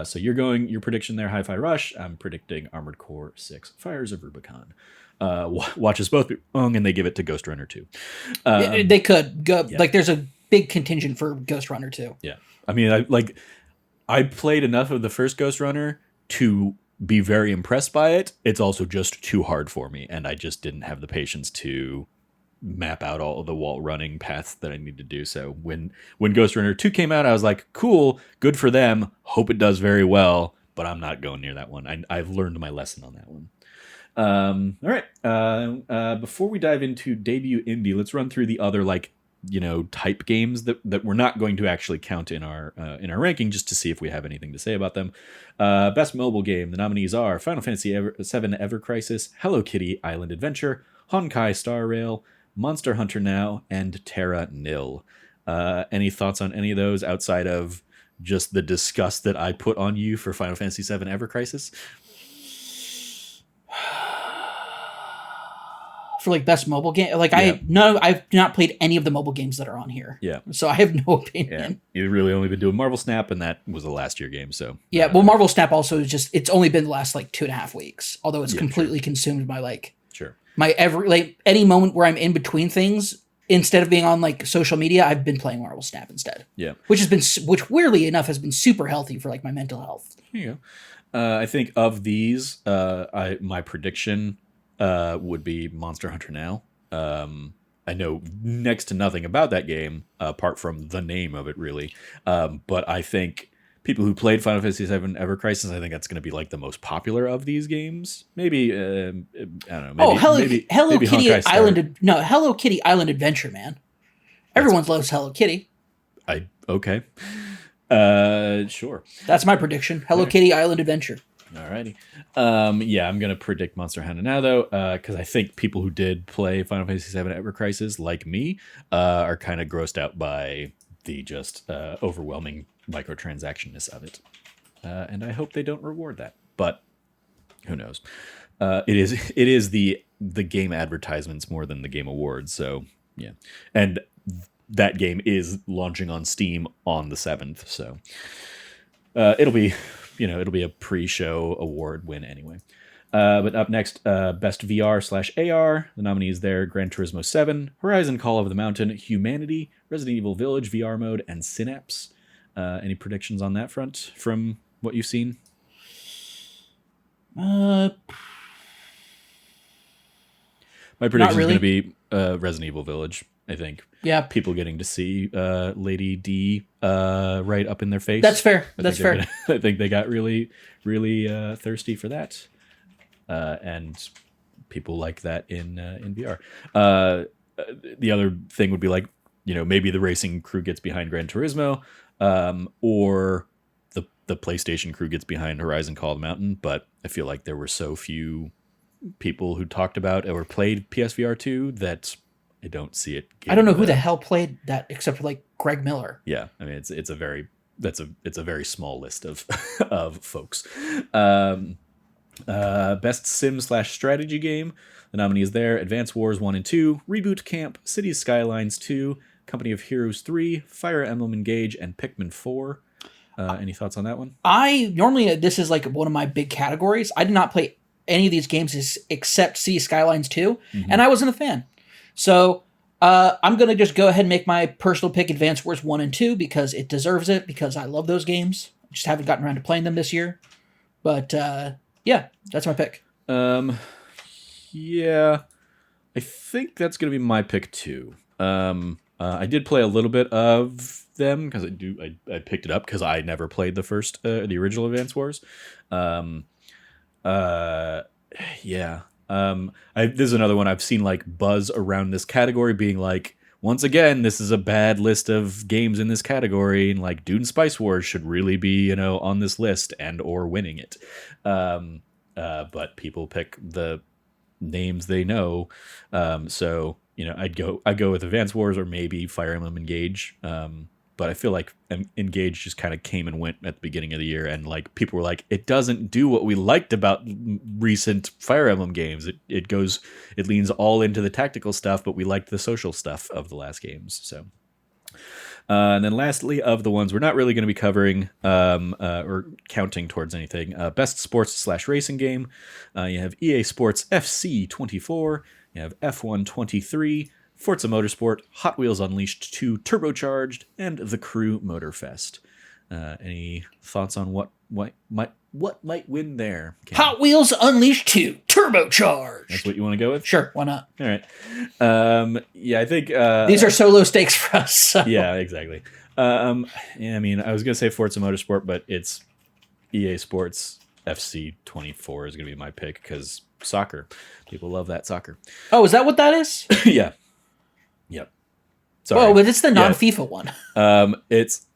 So your prediction there, Hi-Fi Rush. I'm predicting Armored Core 6, Fires of Rubicon. Watch us both be wrong, and they give it to Ghost Runner 2. They could go like there's a big contingent for Ghost Runner 2. Yeah, I mean, I played enough of the first Ghost Runner to be very impressed by it. It's also just too hard for me, and I just didn't have the patience to map out all of the wall running paths that I need to do. So when Ghost Runner 2 came out, I was like, cool, good for them. Hope it does very well, but I'm not going near that one. I've learned my lesson on that one. All right. Before we dive into debut indie, let's run through the other type games that we're not going to actually count in our ranking, just to see if we have anything to say about them. Best mobile game. The nominees are Final Fantasy VII Ever Crisis, Hello Kitty Island Adventure, Honkai Star Rail, Monster Hunter Now, and Terra Nil. Any thoughts on any of those outside of just the disgust that I put on you for Final Fantasy VII Ever Crisis? for like best mobile game. Like Yeah. I've not played any of the mobile games that are on here. Yeah. So I have no Yeah, opinion. you've really only been doing Marvel Snap, and that was a last year game. So Yeah. Well, Marvel Snap also is just, it's only been the last like 2.5 weeks, although it's Yeah, completely consumed by like sure. my every, like any moment where I'm in between things, instead of being on like social media, I've been playing Marvel Snap instead. Yeah. Which weirdly enough has been super healthy for like my mental health. Here you go. I think of these, my prediction would be Monster Hunter Now. I know next to nothing about that game apart from the name of it, really. But I think people who played Final Fantasy VII Ever Crisis, I think that's going to be like the most popular of these games. Maybe I don't know. Maybe, Hello maybe Kitty Honkai Star. Hello Kitty Island Adventure, man. Everyone loves Hello Kitty. Okay. Sure. That's my prediction. Hello Kitty Island Adventure. Alrighty. Yeah, I'm gonna predict Monster Hunter Now though, because I think people who did play Final Fantasy VII Ever Crisis, like me, are kind of grossed out by the just overwhelming microtransactionness of it, and I hope they don't reward that. But who knows? It is the game advertisements more than the game awards. So yeah, and that game is launching on Steam on the 7th. So it'll be a pre-show award win anyway. But up next, Best VR/AR. The nominees there: Gran Turismo 7, Horizon Call of the Mountain, Humanity, Resident Evil Village VR mode, and Synapse. Any predictions on that front from what you've seen? My prediction is going to be Resident Evil Village. I think. Yeah. People getting to see Lady D right up in their face. That's fair. That's fair. I think they got really, really thirsty for that, and people like that in VR. The other thing would be like, maybe the racing crew gets behind Gran Turismo, or the PlayStation crew gets behind Horizon Call of the Mountain. But I feel like there were so few people who talked about or played PSVR 2 that I don't see it. I don't know who the hell played that except for like Greg Miller. Yeah, I mean it's a very small list of of folks. Best sim/strategy game. The nominees there: Advance Wars 1 and 2, Reboot Camp, Cities Skylines 2, Company of Heroes 3, Fire Emblem Engage, and Pikmin 4. Any thoughts on that one? Normally this is like one of my big categories. I did not play any of these games except Cities Skylines 2, and I wasn't a fan. So I'm going to just go ahead and make my personal pick Advance Wars 1 and 2 because it deserves it, because I love those games. I just haven't gotten around to playing them this year. But yeah, that's my pick. Yeah, I think that's going to be my pick too. I did play a little bit of them because I picked it up because I never played the original Advance Wars. Yeah. This is another one I've seen like buzz around this category being like, once again, this is a bad list of games in this category, and like Dune Spice Wars should really be, on this list and or winning it. But people pick the names they know. So, I'd go with Advance Wars or maybe Fire Emblem Engage. But I feel like Engage just kind of came and went at the beginning of the year, and like people were like, it doesn't do what we liked about recent Fire Emblem games. It leans all into the tactical stuff, but we liked the social stuff of the last games. So, and then lastly, of the ones we're not really going to be covering or counting towards anything, best sports/racing game. You have EA Sports FC 24. You have F1 23. Forza Motorsport, Hot Wheels Unleashed 2 Turbocharged, and The Crew Motorfest. Any thoughts on what might win there? Cam? Hot Wheels Unleashed 2 Turbocharged. That's what you want to go with? Sure, why not? All right. Yeah, I think these are so low stakes for us. So. Yeah, exactly. Yeah, I mean, I was gonna say Forza Motorsport, but it's EA Sports FC 24 is gonna be my pick because soccer. People love that soccer. Oh, is that what that is? Yeah. Yep. Sorry. Oh, but it's the non-FIFA one. It's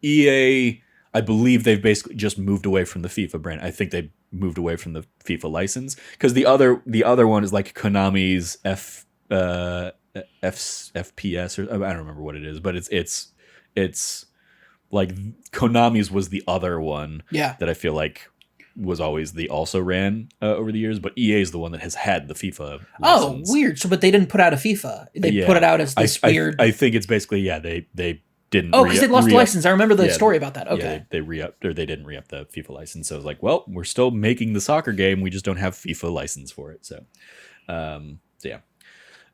EA. I believe they've basically just moved away from the FIFA brand. I think they moved away from the FIFA license because the other one is like Konami's FPS or I don't remember what it is, but it's like Konami's was the other one. Yeah. That I feel like was always the also ran over the years, but EA is the one that has had the FIFA Oh, license. weird. So, but they didn't put out a FIFA. They put it out as this weird. I think it's basically they didn't. Oh, because they lost the license. I remember the story about that. Okay, yeah, they re-upped, or they didn't re-up the FIFA license. So it was like, well, we're still making the soccer game. We just don't have FIFA license for it. So, yeah.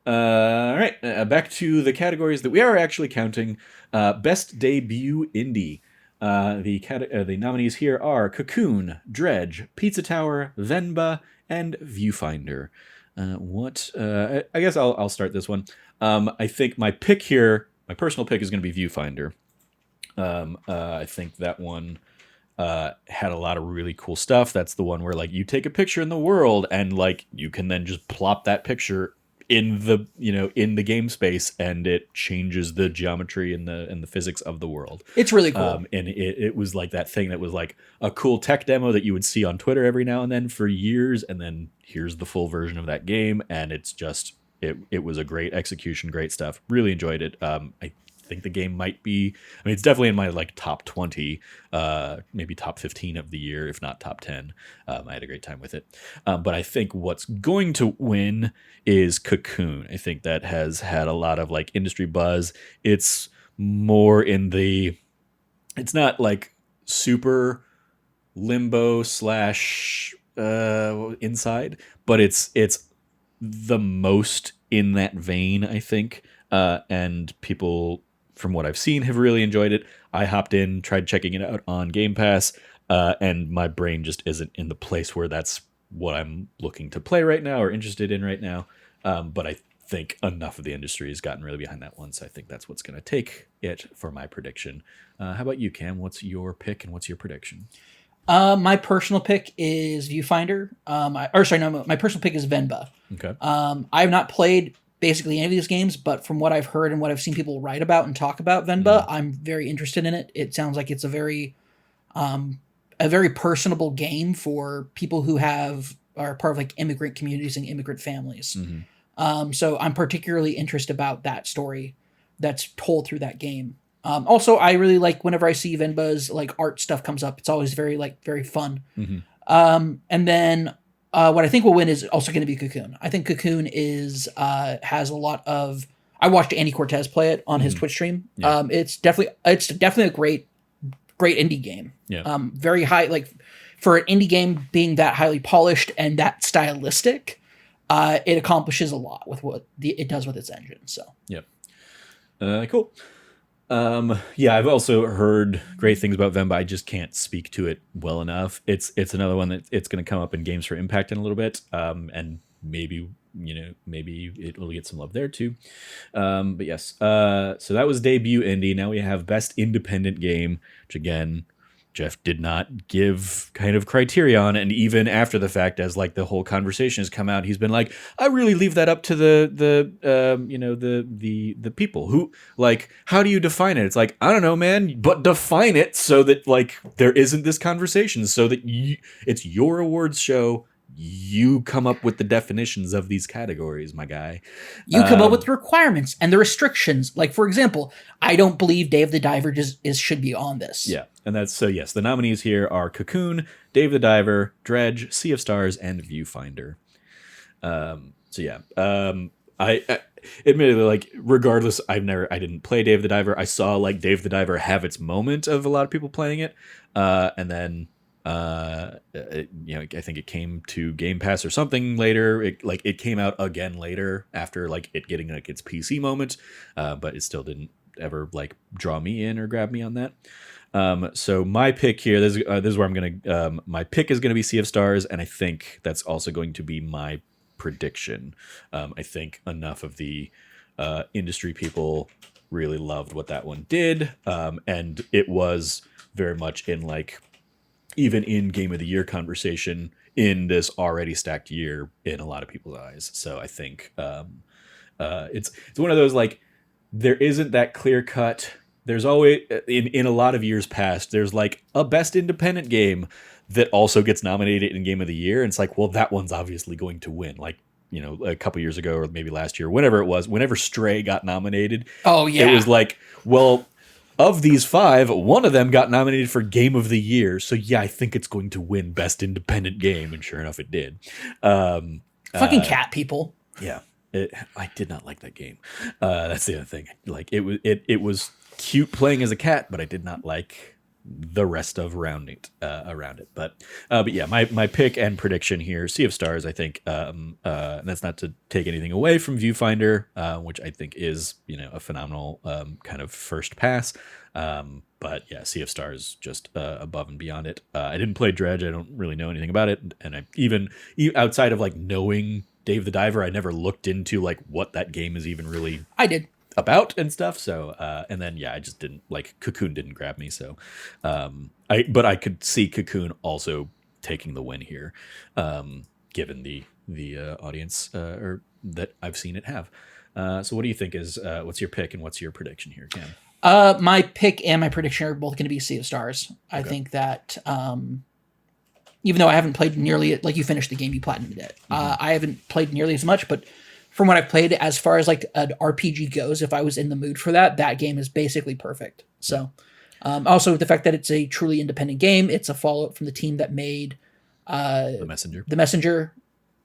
All right, back to the categories that we are actually counting. Best debut indie. The nominees here are Cocoon, Dredge, Pizza Tower, Venba, and Viewfinder. I guess I'll start this one. I think my pick here, my personal pick, is going to be Viewfinder. I think that one had a lot of really cool stuff. That's the one where like you take a picture in the world and like you can then just plop that picture in the game space, and it changes the geometry and the physics of the world. It's really cool. And it was like that thing that was like a cool tech demo that you would see on Twitter every now and then for years, and then here's the full version of that game, and it's just it was a great execution, great stuff. Really enjoyed it. I think the game might be, I mean, it's definitely in my like top 20, maybe top 15 of the year, if not top 10. I had a great time with it. But I think what's going to win is Cocoon. I think that has had a lot of like industry buzz. It's more it's not like super limbo slash inside, but it's the most in that vein, I think. And people, from what I've seen, have really enjoyed it. I hopped in, tried checking it out on Game Pass, and my brain just isn't in the place where that's what I'm looking to play right now or interested in right now. But I think enough of the industry has gotten really behind that one, so I think that's what's going to take it for my prediction. How about you, Cam? What's your pick and what's your prediction? My personal pick is Viewfinder. My personal pick is Venba. Okay. I have not played basically any of these games, but from what I've heard and what I've seen people write about and talk about Venba, I'm very interested in it. It sounds like it's a very personable game for people who are part of like immigrant communities and immigrant families. So I'm particularly interested about that story that's told through that game. Also, I really like whenever I see Venba's like art stuff comes up. It's always very fun. And then what I think will win is also going to be Cocoon. I think Cocoon has a lot of. I watched Andy Cortez play it on his Twitch stream. Yeah. It's definitely a great indie game. Yeah. Very high, like for an indie game being that highly polished and that stylistic, it accomplishes a lot with what it does with its engine. So. Yep. Cool. Yeah, I've also heard great things about Venba. I just can't speak to it well enough. It's another one that it's going to come up in Games for Impact in a little bit, and maybe it will get some love there too. But yes, so that was debut indie. Now we have best independent game, which again, Jeff did not give kind of criteria on, and even after the fact, as like the whole conversation has come out, he's been like, I really leave that up to the people who like, how do you define it? It's like, I don't know, man, but define it so that like there isn't this conversation, so that it's your awards show. You come up with the definitions of these categories, my guy. You come up with the requirements and the restrictions. Like, for example, I don't believe Dave the Diver should be on this. Yeah, and that's so. Yes, the nominees here are Cocoon, Dave the Diver, Dredge, Sea of Stars, and Viewfinder. I admittedly, like, regardless, I didn't play Dave the Diver. I saw like Dave the Diver have its moment of a lot of people playing it, and then. I think it came to Game Pass or something later. It came out again later after like it getting like its PC moment, but it still didn't ever like draw me in or grab me on that. So my pick here, this is where I'm gonna. My pick is gonna be Sea of Stars, and I think that's also going to be my prediction. I think enough of the industry people really loved what that one did, and it was very much in like. Even in Game of the Year conversation in this already stacked year in a lot of people's eyes. So I think it's one of those like there isn't that clear cut. There's always in a lot of years past, there's like a best independent game that also gets nominated in Game of the Year. And it's like, well, that one's obviously going to win. Like, a couple years ago or maybe last year, whenever it was, whenever Stray got nominated. Oh, yeah. It was like, well, of these 5, one of them got nominated for Game of the Year. So yeah, I think it's going to win Best Independent Game, and sure enough, it did. Fucking cat people. Yeah, I did not like that game. That's the other thing. Like it was cute playing as a cat, but I did not like the rest of around it. But yeah, my pick and prediction here: Sea of Stars. I think, and that's not to take anything away from Viewfinder, which I think is a phenomenal kind of first pass. But yeah, Sea of Stars just above and beyond it. I didn't play Dredge. I don't really know anything about it, and I even outside of like knowing Dave the Diver, I never looked into like what that game is even really. I did. About and stuff. So and then I just didn't like Cocoon didn't grab me. So I could see Cocoon also taking the win here, given the audience or that I've seen it have. So what do you think is what's your pick and what's your prediction here, Cam? My pick and my prediction are both going to be Sea of Stars. I think that even though I haven't played nearly like you finished the game, you platinumed it. I haven't played nearly as much, but from what I've played, as far as like an RPG goes, if I was in the mood for that game is basically perfect. So, also the fact that it's a truly independent game, it's a follow-up from the team that made The Messenger. The Messenger.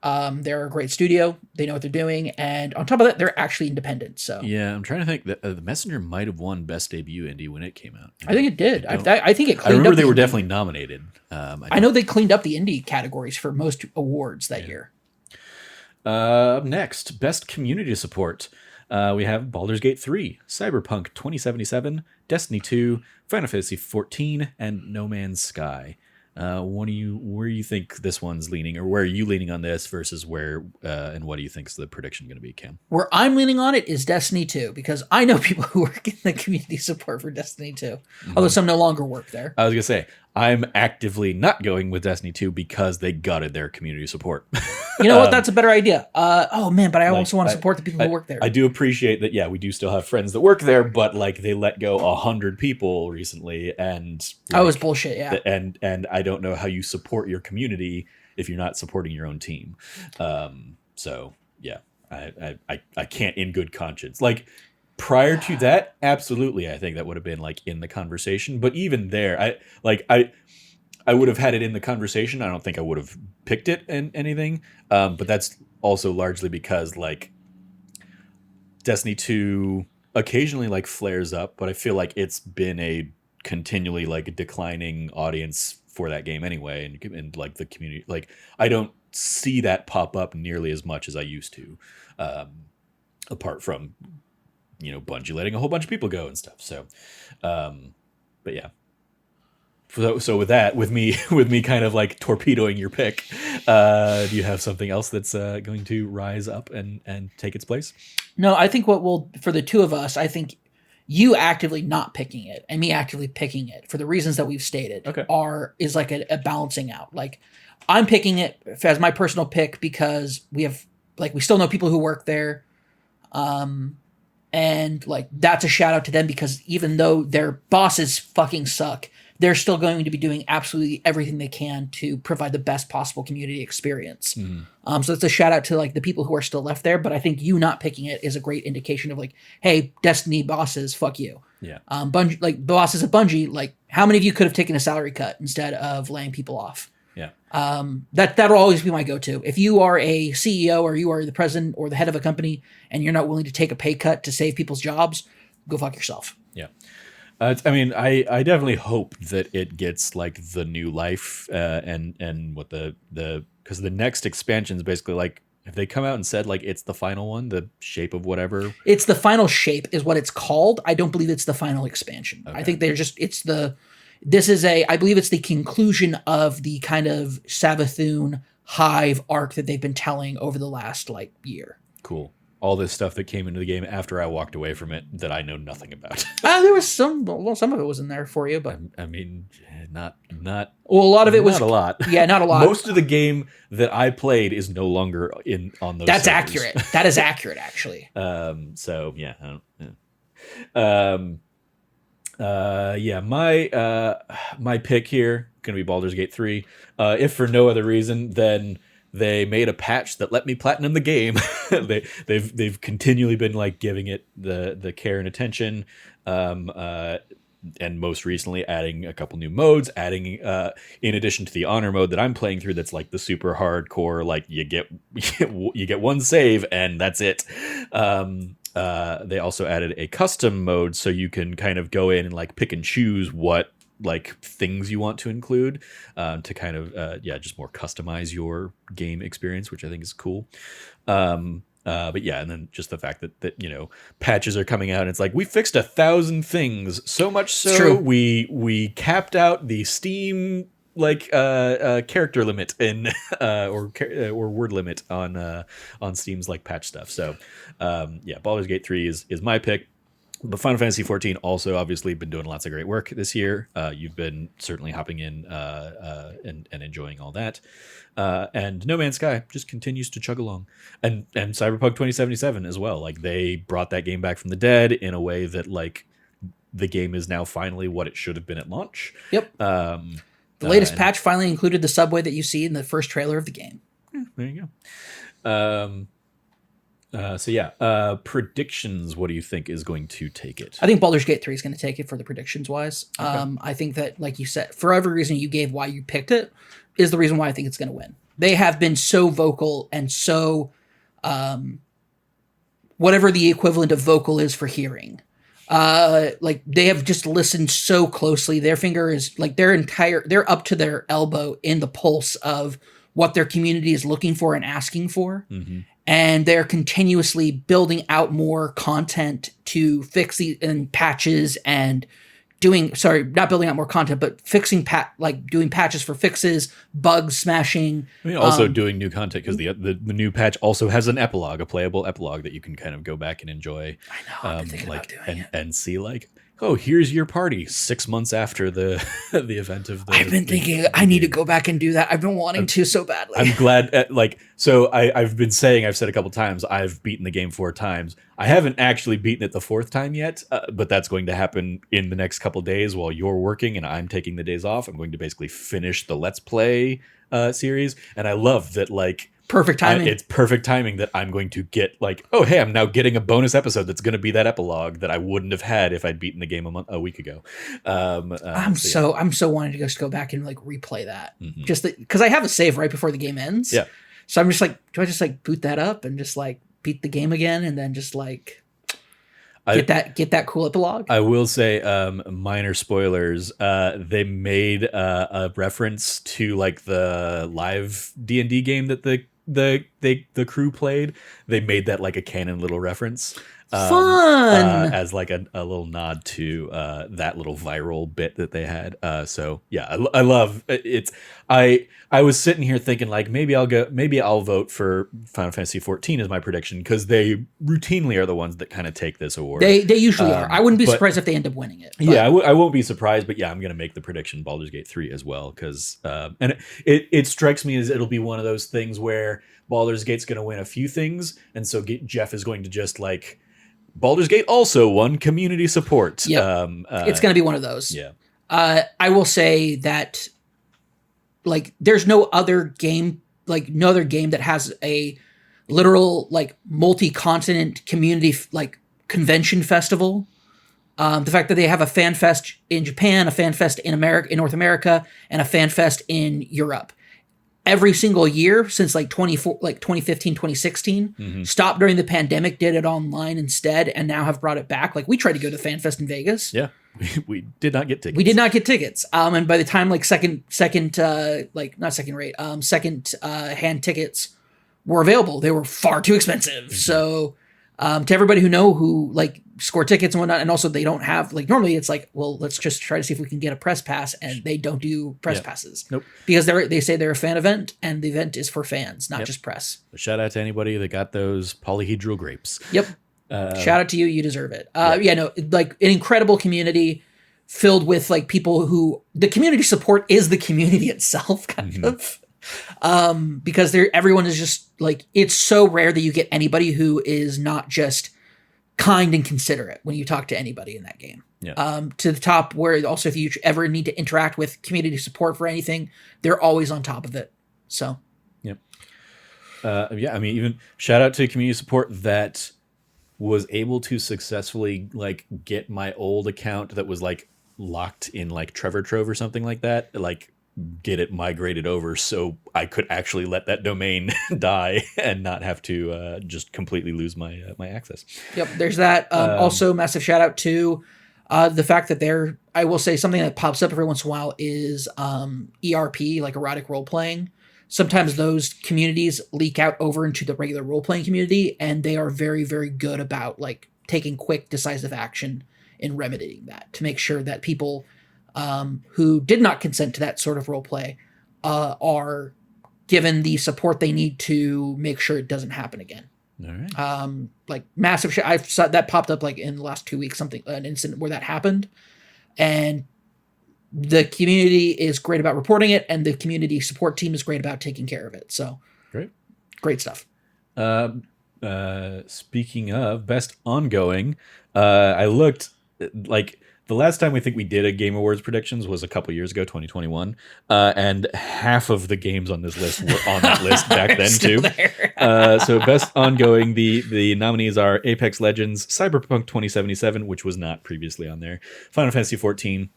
They're a great studio. They know what they're doing, and on top of that, they're actually independent. So yeah, I'm trying to think that The Messenger might have won Best Debut Indie when it came out. I think it did. I think it. I remember they were definitely nominated. I know they cleaned up the indie categories for most awards that year. Up next, Best Community Support. We have Baldur's Gate 3, Cyberpunk 2077, Destiny 2, Final Fantasy 14, and No Man's Sky. Where do you think this one's leaning, or where are you leaning on this versus where, and what do you think is the prediction going to be, Cam? Where I'm leaning on it is Destiny 2, because I know people who work in the community support for Destiny 2, although some no longer work there. I was going to say, I'm actively not going with Destiny 2 because they gutted their community support. You know what? That's a better idea. Oh man, but I also want to support the people who work there. I do appreciate that. Yeah, we do still have friends that work there, but like they let go 100 people recently, and that was bullshit. Yeah, and I don't know how you support your community if you're not supporting your own team. So yeah, I can't in good conscience. Like prior to that, absolutely, I think that would have been like in the conversation. But even there, I would have had it in the conversation. I don't think I would have picked it in anything. But that's also largely because like Destiny 2 occasionally like flares up, but I feel like it's been a continually like declining audience for that game anyway. And like the community, like I don't see that pop up nearly as much as I used to, apart from, Bungie letting a whole bunch of people go and stuff. So, but yeah. So with me kind of like torpedoing your pick, do you have something else that's going to rise up and take its place? No, I think for the two of us, I think you actively not picking it and me actively picking it for the reasons that we've stated is like a balancing out. Like I'm picking it as my personal pick because we still know people who work there. And like that's a shout out to them because even though their bosses fucking suck, they're still going to be doing absolutely everything they can to provide the best possible community experience. So it's a shout out to like the people who are still left there. But I think you not picking it is a great indication of like, hey, Destiny bosses, fuck you. Yeah. Bungie, like the bosses at Bungie, like how many of you could have taken a salary cut instead of laying people off? Yeah. That'll always be my go-to. If you are a CEO or you are the president or the head of a company and you're not willing to take a pay cut to save people's jobs, go fuck yourself. Yeah. I I definitely hope that it gets like the new life, and what because the next expansion is basically like, if they come out and said like it's the final one, the shape of whatever. It's the final shape is what it's called. I don't believe it's the final expansion. Okay. I think I believe it's the conclusion of the kind of Savathûn Hive arc that they've been telling over the last like year. Cool. All this stuff that came into the game after I walked away from it that I know nothing about. There was some of it was in there for you, but I mean, not. Well, a lot of it was not a lot. Yeah, not a lot. Most of the game that I played is no longer on those. That's servers. Accurate. That is accurate, actually. So yeah. My pick here gonna be Baldur's Gate 3. If for no other reason than they made a patch that let me platinum the game. They've continually been like giving it the care and attention. and most recently adding a couple new modes, adding in addition to the honor mode that I'm playing through, that's like the super hardcore, like you get one save and that's it. They also added a custom mode, so you can kind of go in and like pick and choose what like things you want to include, to kind of just more customize your game experience, which I think is cool. But yeah, and then just the fact that patches are coming out and it's like we fixed 1,000 things, so much so we capped out the Steam like character limit in or word limit on Steam's like patch stuff. So Baldur's Gate 3 is my pick. But Final Fantasy 14 also obviously been doing lots of great work this year. You've been certainly hopping in and enjoying all that. And No Man's Sky just continues to chug along. And Cyberpunk 2077 as well. Like they brought that game back from the dead in a way that like the game is now finally what it should have been at launch. Yep. The latest patch finally included the subway that you see in the first trailer of the game. Yeah, there you go. Predictions. What do you think is going to take it? I think Baldur's Gate 3 is going to take it for the predictions wise. Okay. I think that, like you said, for every reason you gave why you picked it is the reason why I think it's going to win. They have been so vocal and so, whatever the equivalent of vocal is for hearing. Like they have just listened so closely. Their finger is like they're up to their elbow in the pulse of what their community is looking for and asking for. Mm-hmm. And they're continuously building out more content to fix and patches and not building out more content, but fixing doing patches for fixes, bugs smashing. I mean, also doing new content because the new patch also has an epilogue, a playable epilogue that you can kind of go back and enjoy. I know, I've been thinking about doing it. And see like, oh, here's your party 6 months after the the event of the. I've been thinking I need to go back and do that. I've been wanting to so badly. I'm glad. I've said a couple times I've beaten the game 4 times. I haven't actually beaten it the 4th time yet, but that's going to happen in the next couple days while you're working and I'm taking the days off. I'm going to basically finish the Let's Play series, and I love that like. Perfect timing. It's perfect timing that I'm going to get like, oh, hey, I'm now getting a bonus episode that's going to be that epilogue that I wouldn't have had if I'd beaten the game a week ago. I'm so wanting to just go back and like replay that, just because I have a save right before the game ends. Yeah. So I'm just like, do I just like boot that up and just like beat the game again and then just like get that cool epilogue? I will say, minor spoilers. They made a reference to like the live D&D game that the crew played. They made that like a canon little reference. Fun! As like a little nod to that little viral bit that they had. So yeah, I love it. I was sitting here thinking like maybe I'll vote for Final Fantasy 14 as my prediction because they routinely are the ones that kind of take this award. They usually are. I wouldn't be surprised if they end up winning it. But. Yeah, I won't be surprised, but yeah, I'm going to make the prediction Baldur's Gate 3 as well because and it strikes me as it'll be one of those things where Baldur's Gate's going to win a few things, and so Jeff is going to just like. Baldur's Gate also won community support. Yeah, it's going to be one of those. Yeah, I will say that, like, there's no other game that has a literal like multi-continent community like convention festival. The fact that they have a fan fest in Japan, a fan fest in North America, and a fan fest in Europe. Every single year since like 2015, 2016, stopped during the pandemic, did it online instead, and now have brought it back. Like we tried to go to FanFest in Vegas. Yeah, we did not get tickets. We did not get tickets. And by the time like second hand tickets were available, they were far too expensive. So to everybody who like score tickets and whatnot, and also they don't have like normally it's like, well, let's just try to see if we can get a press pass, and they don't do press passes. Nope. Because they say they're a fan event, and the event is for fans, not just press. Shout out to anybody that got those polyhedral grapes. Yep. Shout out to you. You deserve it. Like an incredible community filled with like people who the community support is the community itself, kind of. Because everyone is just like, it's so rare that you get anybody who is not just kind and considerate when you talk to anybody in that game. Yeah. To the top where also if you ever need to interact with community support for anything, they're always on top of it. So. Yep. I mean, even shout out to community support that was able to successfully like get my old account that was like locked in like Trevor Trove or something like that, like get it migrated over so I could actually let that domain die and not have to just completely lose my my access. Yep, there's that. Also, massive shout out to the fact that I will say something that pops up every once in a while is ERP, like erotic role playing. Sometimes those communities leak out over into the regular role playing community, and they are very, very good about like taking quick, decisive action in remedying that to make sure that people who did not consent to that sort of role play are given the support they need to make sure it doesn't happen again. All right. Like massive shit. I saw that popped up like in the last 2 weeks, an incident where that happened, and the community is great about reporting it, and the community support team is great about taking care of it. So great stuff. Speaking of best ongoing, I looked like the last time we think we did a Game Awards predictions was a couple years ago, 2021, and half of the games on this list were on that list back then too. So best ongoing, the nominees are Apex Legends, Cyberpunk 2077, which was not previously on there, Final Fantasy 14,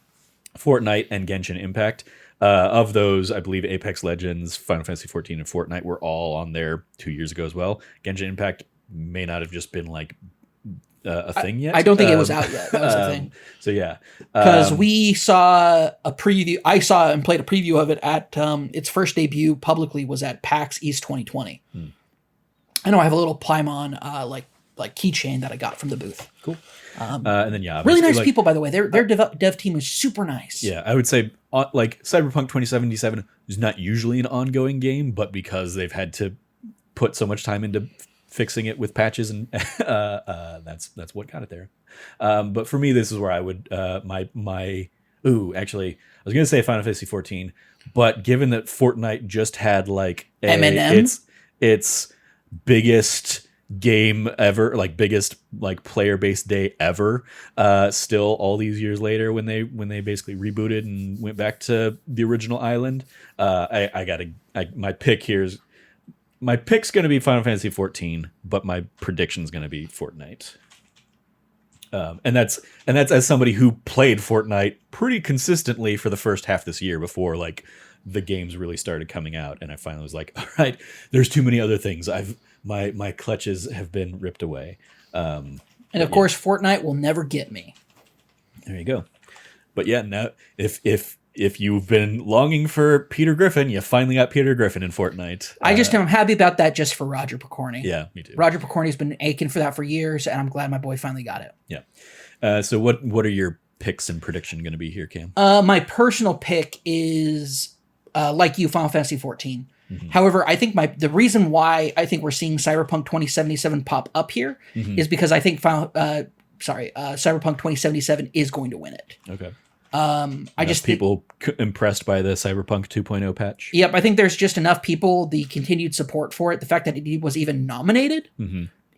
Fortnite, and Genshin Impact. Of those, I believe Apex Legends, Final Fantasy 14, and Fortnite were all on there 2 years ago as well. Genshin Impact may not have just been like a thing yet. I don't think it was out yet. That was the thing. So yeah, because we saw a preview. I saw and played a preview of it at its first debut publicly was at PAX East 2020. I know I have a little Plymon like keychain that I got from the booth. Cool. And then really nice people, by the way. Their dev team is super nice. Yeah, I would say like Cyberpunk 2077 is not usually an ongoing game, but because they've had to put so much time into fixing it with patches, and that's what got it there. But for me, this is where I would actually, I was gonna say Final Fantasy 14, but given that Fortnite just had like its biggest game ever, like biggest like player based day ever, still all these years later when they basically rebooted and went back to the original island, my pick's going to be Final Fantasy 14, but my prediction's going to be Fortnite. And that's as somebody who played Fortnite pretty consistently for the first half this year before like the games really started coming out, and I finally was like, all right, there's too many other things. My clutches have been ripped away. And of course, Fortnite will never get me. There you go. But yeah, now if you've been longing for Peter Griffin, you finally got Peter Griffin in Fortnite. I'm happy about that just for Roger Picorni. Yeah, me too. Roger Picorni's been aching for that for years, and I'm glad my boy finally got it. Yeah. So what are your picks and prediction going to be here, Cam? My personal pick is, like you, Final Fantasy 14. Mm-hmm. However, I think the reason why I think we're seeing Cyberpunk 2077 pop up here is because I think Cyberpunk 2077 is going to win it. Okay. I just people impressed by the Cyberpunk 2.0 patch. Yep, I think there's just enough people, the continued support for it, the fact that it was even nominated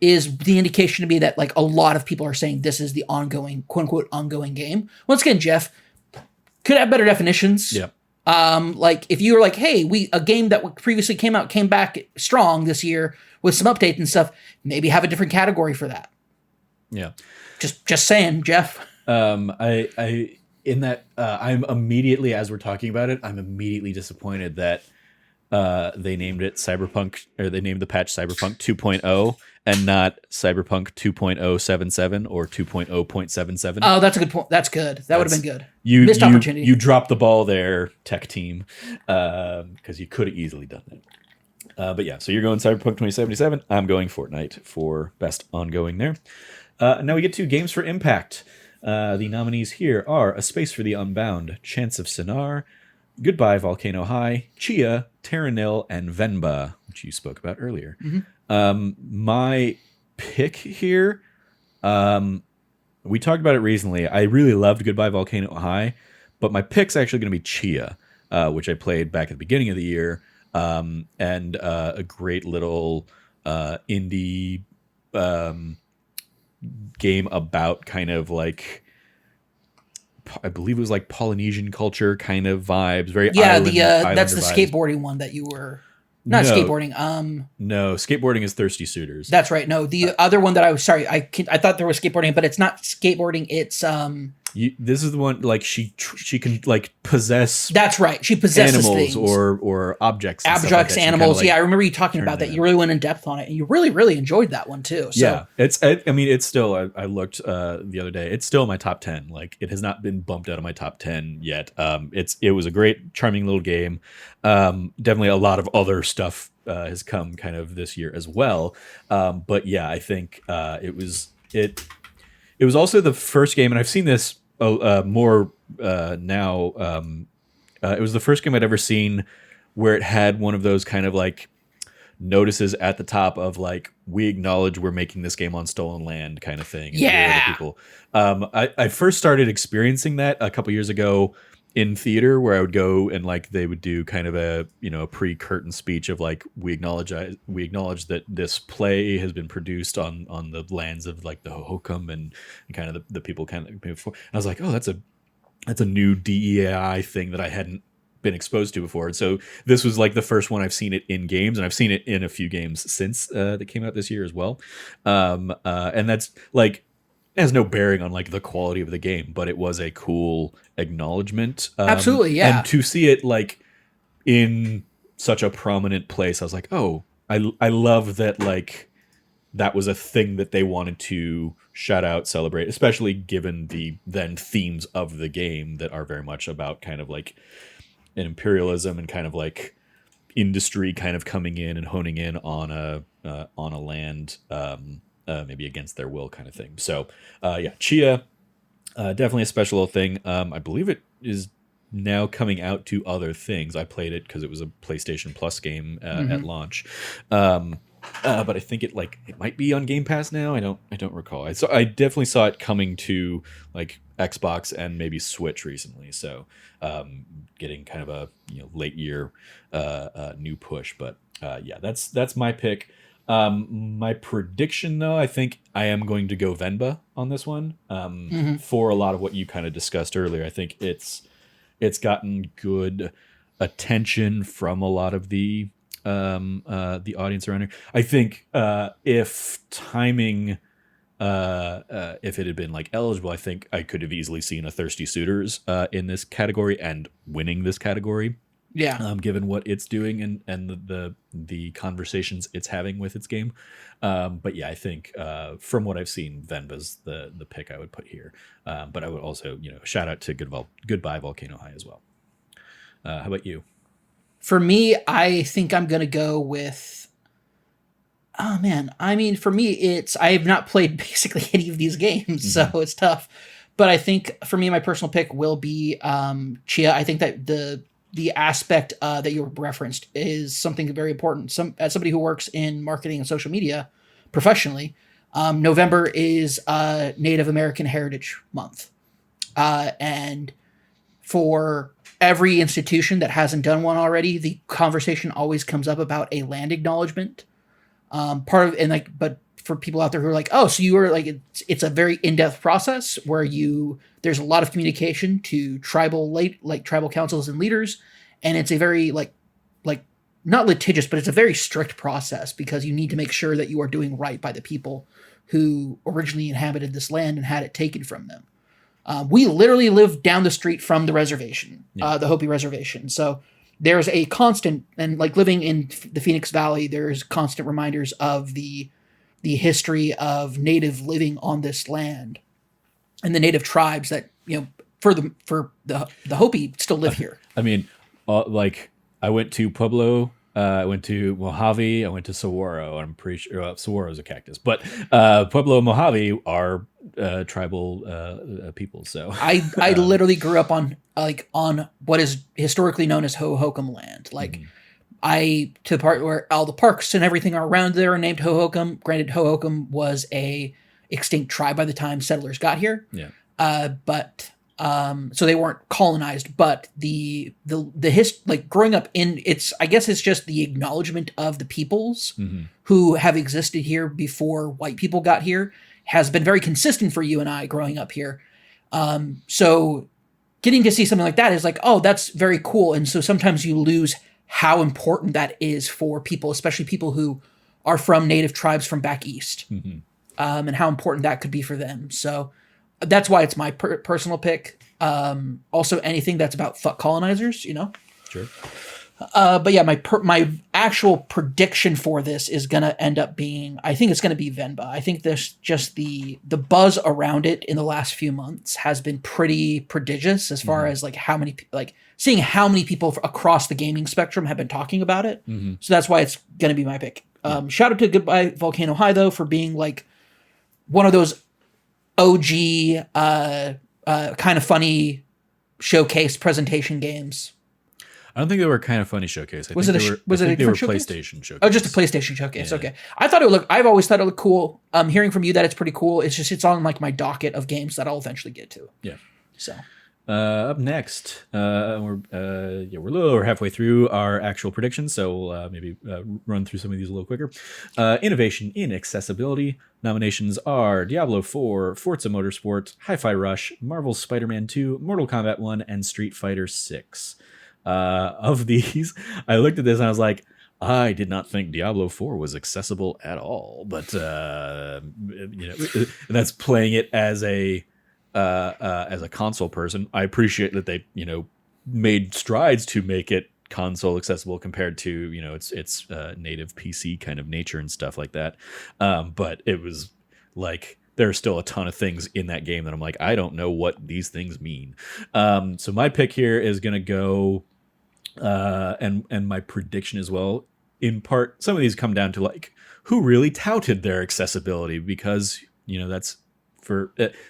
is the indication to me that like a lot of people are saying this is the ongoing, quote unquote, ongoing game. Once again, Jeff could have better definitions. Yeah. Like if you were like, hey, a game that previously came back strong this year with some updates and stuff, maybe have a different category for that. Yeah. Just saying, Jeff. I'm immediately, as we're talking about it, I'm immediately disappointed that they named it Cyberpunk, or they named the patch Cyberpunk 2.0 and not Cyberpunk 2.077 or 2.0.77. Oh, that's a good point. That's good. That would have been good. Missed opportunity. You dropped the ball there, tech team, because you could have easily done that. But yeah, so you're going Cyberpunk 2077. I'm going Fortnite for best ongoing there. Now we get to games for impact. The nominees here are A Space for the Unbound, Chants of Sinar, Goodbye Volcano High, Chia, Terranil, and Venba, which you spoke about earlier. My pick here, we talked about it recently. I really loved Goodbye Volcano High, but my pick's actually going to be Chia, which I played back at the beginning of the year, and a great little indie game about kind of like, I believe it was like Polynesian culture kind of vibes, very that's the vibes. Skateboarding one that you were skateboarding. No, skateboarding is Thirsty Suitors. That's right. No, the other one that I was sorry, I thought there was skateboarding, but it's not skateboarding. It's this is the one like she can like possess That's right. She possesses animals things. or objects. And stuff like Objects, that. She animals. kinda, like, I remember you talking about that. You really went in depth on it, and you really, really enjoyed that one too. So I mean, it's still. I looked the other day. It's still in my top 10. Like, it has not been bumped out of my top 10 yet. It was a great, charming little game. Definitely a lot of other stuff has come kind of this year as well. But yeah, I think it was also the first game, and I've seen this more now. It was the first game I'd ever seen where it had one of those kind of like notices at the top of like, we acknowledge we're making this game on stolen land kind of thing. And yeah, people. I first started experiencing that a couple years ago in theater, where I would go and like they would do kind of a a pre-curtain speech of like, we acknowledge that this play has been produced on the lands of like the Hohokam and kind of the people kind of before. And I was like, oh, that's a new DEI thing that I hadn't been exposed to before. And so this was like the first one I've seen it in games, and I've seen it in a few games since that came out this year as well. And that's like, it has no bearing on like the quality of the game, but it was a cool acknowledgement. absolutely, yeah. And to see it like in such a prominent place, I was like, oh, I love that, like, that was a thing that they wanted to shout out, celebrate, especially given the then themes of the game that are very much about kind of like an imperialism and kind of like industry kind of coming in and honing in on a land, maybe against their will kind of thing. So yeah, Chia, definitely a special little thing. I believe it is now coming out to other things. I played it because it was a PlayStation Plus game at launch. But I think it might be on Game Pass now. I don't recall. I definitely saw it coming to like Xbox and maybe Switch recently. So getting kind of a late year new push. But yeah, that's my pick. My prediction, though, I think I am going to go Venba on this one. For a lot of what you kind of discussed earlier. I think it's gotten good attention from a lot of the audience around here. I think if timing, if it had been like eligible, I think I could have easily seen a Thirsty Suitors in this category and winning this category. Yeah. Given what it's doing and the conversations it's having with its game. But yeah, I think from what I've seen, Venba's the pick I would put here. But I would also, shout out to Goodbye Volcano High as well. How about you? For me, I think I'm going to go with... Oh, man. I mean, for me, I have not played basically any of these games, so it's tough. But I think, for me, my personal pick will be Chia. I think that the aspect that you referenced is something very important. As somebody who works in marketing and social media professionally, November is Native American Heritage Month. And for every institution that hasn't done one already, the conversation always comes up about a land acknowledgement. But for people out there who are like, oh, so you are like, it's a very in-depth process where there's a lot of communication to tribal councils and leaders. And it's a very like not litigious, but it's a very strict process because you need to make sure that you are doing right by the people who originally inhabited this land and had it taken from them. We literally live down the street from the reservation, the Hopi reservation. So there's a constant, and like living in the Phoenix Valley, there's constant reminders of the history of native living on this land and the native tribes that, for the Hopi still live here. I mean, I went to Pueblo, I went to Mojave, I went to Saguaro. I'm pretty sure Saguaro is a cactus, but Pueblo and Mojave are tribal people. So I literally grew up on what is historically known as Hohokam land. To the part where all the parks and everything are around there are named Hohokam. Granted, Hohokam was a extinct tribe by the time settlers got here. Yeah. So they weren't colonized, but growing up I guess it's just the acknowledgement of the peoples who have existed here before white people got here has been very consistent for you and I growing up here. So getting to see something like that is like, oh, that's very cool. And so sometimes you lose how important that is for people, especially people who are from native tribes from back east, and how important that could be for them. So that's why it's my personal pick. Also, anything that's about fuck colonizers, Sure. But yeah, my actual prediction for this is gonna end up being, I think it's gonna be Venba. I think this just the buzz around it in the last few months has been pretty prodigious as far as like how many seeing how many people across the gaming spectrum have been talking about it. So that's why it's gonna be my pick. Shout out to Goodbye Volcano High though for being like one of those OG kind of funny showcase presentation games. I don't think they were kind of funny showcase. Was it a showcase? PlayStation showcase? Oh, just a PlayStation showcase. Yeah. Okay, I thought it would look. I've always thought it looked cool. Hearing from you that it's pretty cool. It's on like my docket of games that I'll eventually get to. Yeah. So. Up next, we're a little over halfway through our actual predictions, so we'll maybe run through some of these a little quicker. Innovation in accessibility nominations are Diablo 4, Forza Motorsport, Hi-Fi Rush, Marvel's Spider-Man 2, Mortal Kombat 1, and Street Fighter 6. Of these, I looked at this and I was like, I did not think Diablo 4 was accessible at all, but that's playing it as a console person. I appreciate that they made strides to make it console accessible compared to its native PC kind of nature and stuff like that. But it was like there's still a ton of things in that game that I'm like, I don't know what these things mean. So my pick here is gonna go, and my prediction as well. In part, some of these come down to like who really touted their accessibility, because that's.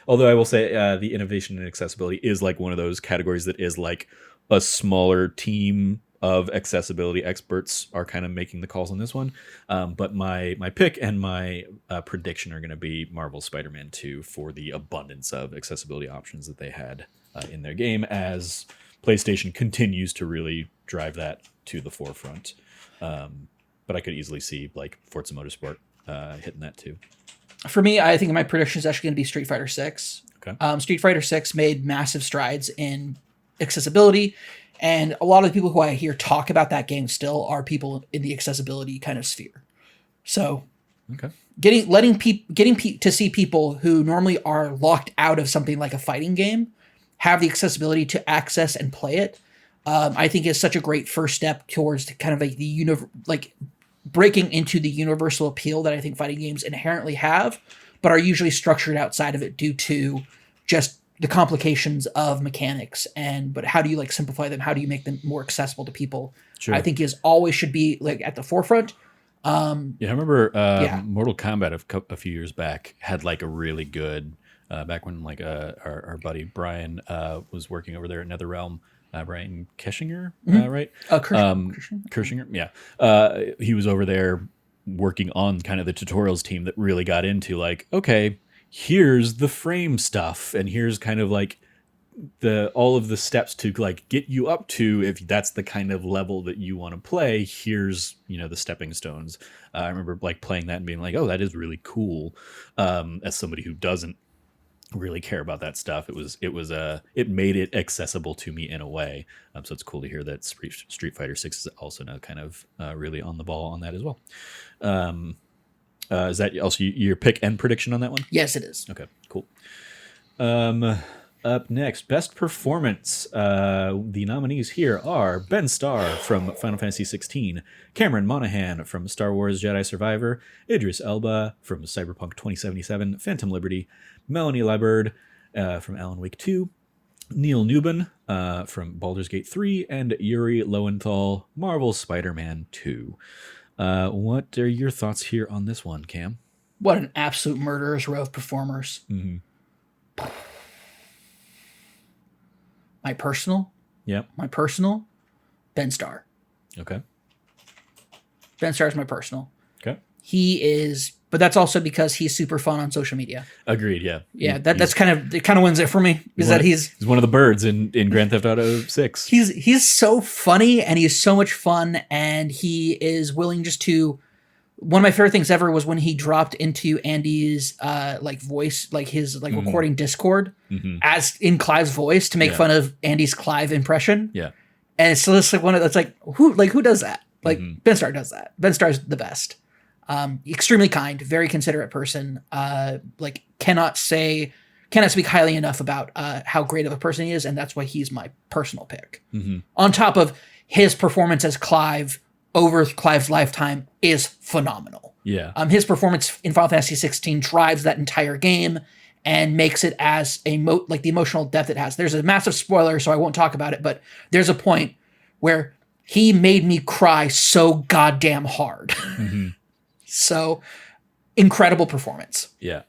Although I will say the innovation and accessibility is like one of those categories that is like a smaller team of accessibility experts are kind of making the calls on this one. But my pick and my prediction are going to be Marvel's Spider-Man 2 for the abundance of accessibility options that they had in their game, as PlayStation continues to really drive that to the forefront. But I could easily see like Forza Motorsport hitting that too. For me, I think my prediction is actually going to be Street Fighter 6. Okay. Street Fighter 6 made massive strides in accessibility, and a lot of the people who I hear talk about that game still are people in the accessibility kind of sphere. So, okay, getting to see people who normally are locked out of something like a fighting game have the accessibility to access and play it, I think is such a great first step towards kind of like breaking into the universal appeal that I think fighting games inherently have, but are usually structured outside of it due to just the complications of mechanics. But how do you like simplify them? How do you make them more accessible to people? Sure. I think always should be like at the forefront. I remember Mortal Kombat a few years back had like a really good, back when like our buddy Brian was working over there at NetherRealm. Brian Keshinger, right? Kershinger, yeah. He was over there working on kind of the tutorials team that really got into like, okay, here's the frame stuff, and here's kind of like all of the steps to like get you up to, if that's the kind of level that you want to play, here's the stepping stones. I remember like playing that and being like, oh, that is really cool. As somebody who doesn't really care about that stuff, it made it accessible to me in a way. So it's cool to hear that Street Fighter 6 is also now kind of really on the ball on that as well. Is that also your pick and prediction on that one? Yes, it is. Okay, cool. Up next, best performance. The nominees here are Ben Starr from Final Fantasy XVI, Cameron Monaghan from Star Wars Jedi Survivor, Idris Elba from Cyberpunk 2077, Phantom Liberty, Melanie Liburd from Alan Wake 2, Neil Newbin from Baldur's Gate 3, and Yuri Lowenthal, Marvel's Spider-Man 2. What are your thoughts here on this one, Cam? What an absolute murderer's row of performers. Mm-hmm. My personal, Ben Starr. Okay. Ben Starr is my personal. Okay. He is, but that's also because he's super fun on social media. Agreed. Yeah. Yeah. It kind of wins it for me. He's one of the birds in Grand Theft Auto 6. He's so funny and he's so much fun, and he is willing just to. One of my favorite things ever was when he dropped into Andy's like voice, like his like recording Discord as in Clive's voice to make fun of Andy's Clive impression. Yeah. And it's just like one of that's like who does that? Like Ben Starr does that. Ben Starr's the best. Extremely kind, very considerate person. Like cannot cannot speak highly enough about how great of a person he is, and that's why he's my personal pick. Mm-hmm. On top of his performance as Clive over Clive's lifetime is phenomenal. Yeah. His performance in Final Fantasy 16 drives that entire game and makes it as like the emotional depth it has. There's a massive spoiler, so I won't talk about it, but there's a point where he made me cry so goddamn hard. Mm-hmm. So incredible performance. Yeah.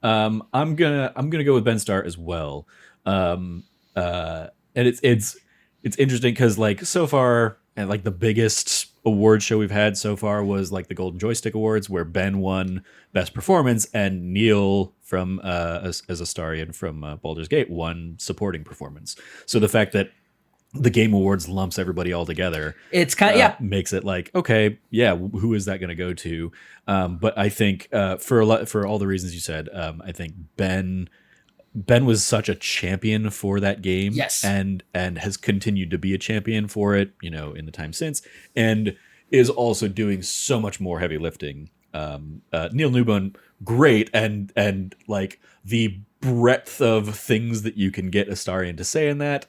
I'm gonna go with Ben Starr as well. And it's interesting because like so far, and like the biggest award show we've had so far was like the Golden Joystick Awards, where Ben won Best Performance and Neil from as Astarion from Baldur's Gate won Supporting Performance. So the fact that the Game Awards lumps everybody all together, it's kind of makes it like, okay, yeah, who is that going to go to? But I think for all the reasons you said, I think Ben was such a champion for that game, yes, and has continued to be a champion for it, in the time since, and is also doing so much more heavy lifting. Neil Newbon, great, and like the breadth of things that you can get Astarion to say in that.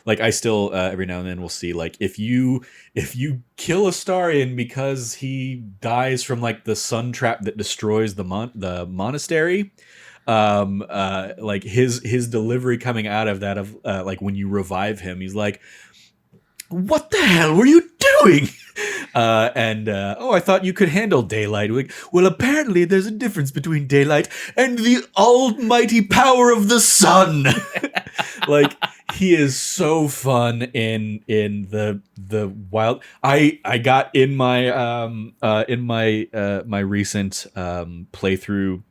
I still every now and then will see like if you kill Astarion because he dies from like the sun trap that destroys the monastery. Like his delivery coming out of that of like when you revive him, he's like, what the hell were you doing? I thought you could handle daylight. Well, apparently there's a difference between daylight and the almighty power of the sun. Like, he is so fun in the wild. I got in my my recent playthrough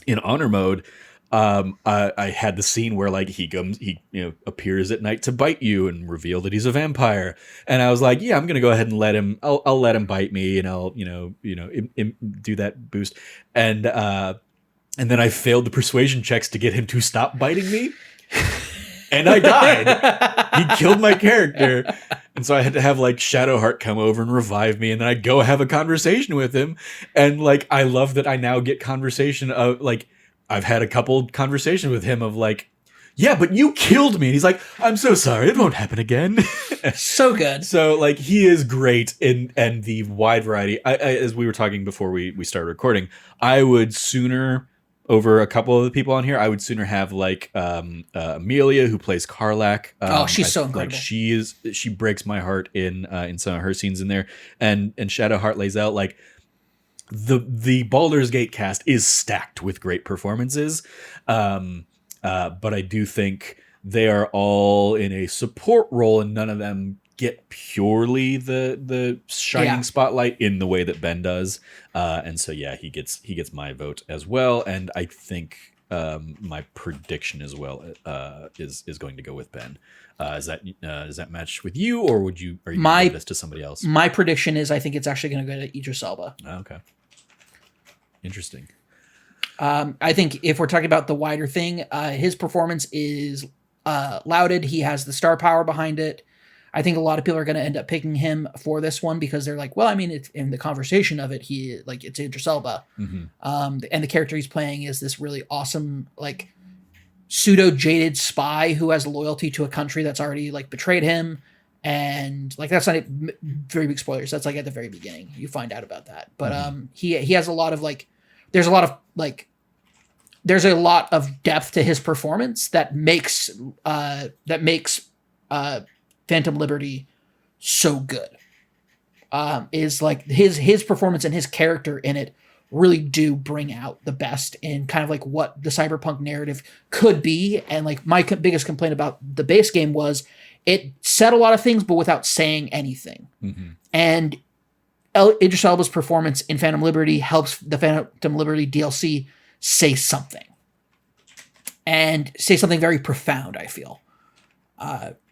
in honor mode. I had the scene where like he appears at night to bite you and reveal that he's a vampire, and I was like, yeah, I'm gonna go ahead and let him. I'll let him bite me, and I'll do that boost, and then I failed the persuasion checks to get him to stop biting me, and I died. He killed my character, and so I had to have like Shadowheart come over and revive me, and then I'd go have a conversation with him, and like I love that I now get conversation of like. I've had a couple conversations with him of like, yeah, but you killed me. And he's like, I'm so sorry. It won't happen again. So good. So like he is great and the wide variety. I as we were talking before we started recording, I would sooner over a couple of the people on here, I would sooner have like Amelia who plays Karlak. She's so incredible. Like she breaks my heart in some of her scenes in there. And Shadowheart lays out like the Baldur's Gate cast is stacked with great performances, but I do think they are all in a support role, and none of them get purely the shining spotlight in the way that Ben does. And so yeah, he gets my vote as well, and I think my prediction as well is going to go with Ben. Does that match with you, or are you going to give this to somebody else? My prediction is I think it's actually going to go to Idris Elba. Okay. Interesting. I think if we're talking about the wider thing, his performance is lauded. He has the star power behind it. I think a lot of people are going to end up picking him for this one because they're like, well, I mean, it's in the conversation of it, it's Idris Elba. Mm-hmm. And the character he's playing is this really awesome, like pseudo jaded spy who has loyalty to a country that's already like betrayed him. And like that's not very big spoilers. That's like at the very beginning you find out about that. But he has a lot of like there's a lot of depth to his performance that makes Phantom Liberty so good. Is like his performance and his character in it really do bring out the best in kind of like what the cyberpunk narrative could be. And like my biggest complaint about the base game was it said a lot of things, but without saying anything. Mm-hmm. And Idris Elba's performance in Phantom Liberty helps the Phantom Liberty DLC say something. And say something very profound, I feel.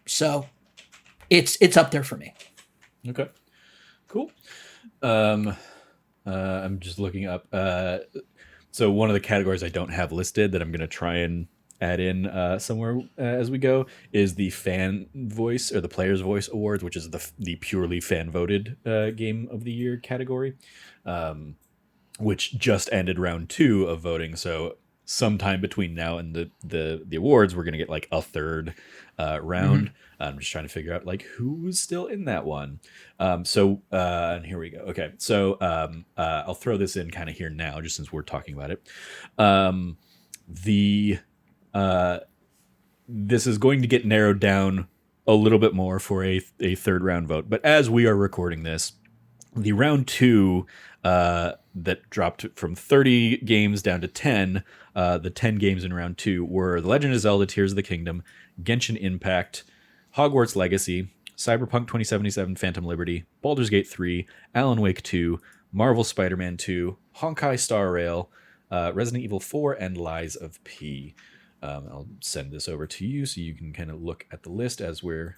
So it's up there for me. Okay. Cool. I'm just looking up. So one of the categories I don't have listed that I'm going to try and add in somewhere as we go is the fan voice or the player's voice awards, which is the purely fan voted game of the year category, which just ended round 2 of voting. So sometime between now and the awards, we're gonna get like a third round. I'm just trying to figure out like who's still in that one. And here we go. Okay, so I'll throw this in kind of here now, just since we're talking about it. The This is going to get narrowed down a little bit more for a third round vote. But as we are recording this, the round two that dropped from 30 games down to 10, the 10 games in round two were The Legend of Zelda Tears of the Kingdom, Genshin Impact, Hogwarts Legacy, Cyberpunk 2077 Phantom Liberty, Baldur's Gate 3, Alan Wake 2, Marvel Spider-Man 2, Honkai Star Rail, Resident Evil 4, and Lies of P. I'll send this over to you so you can kind of look at the list as we're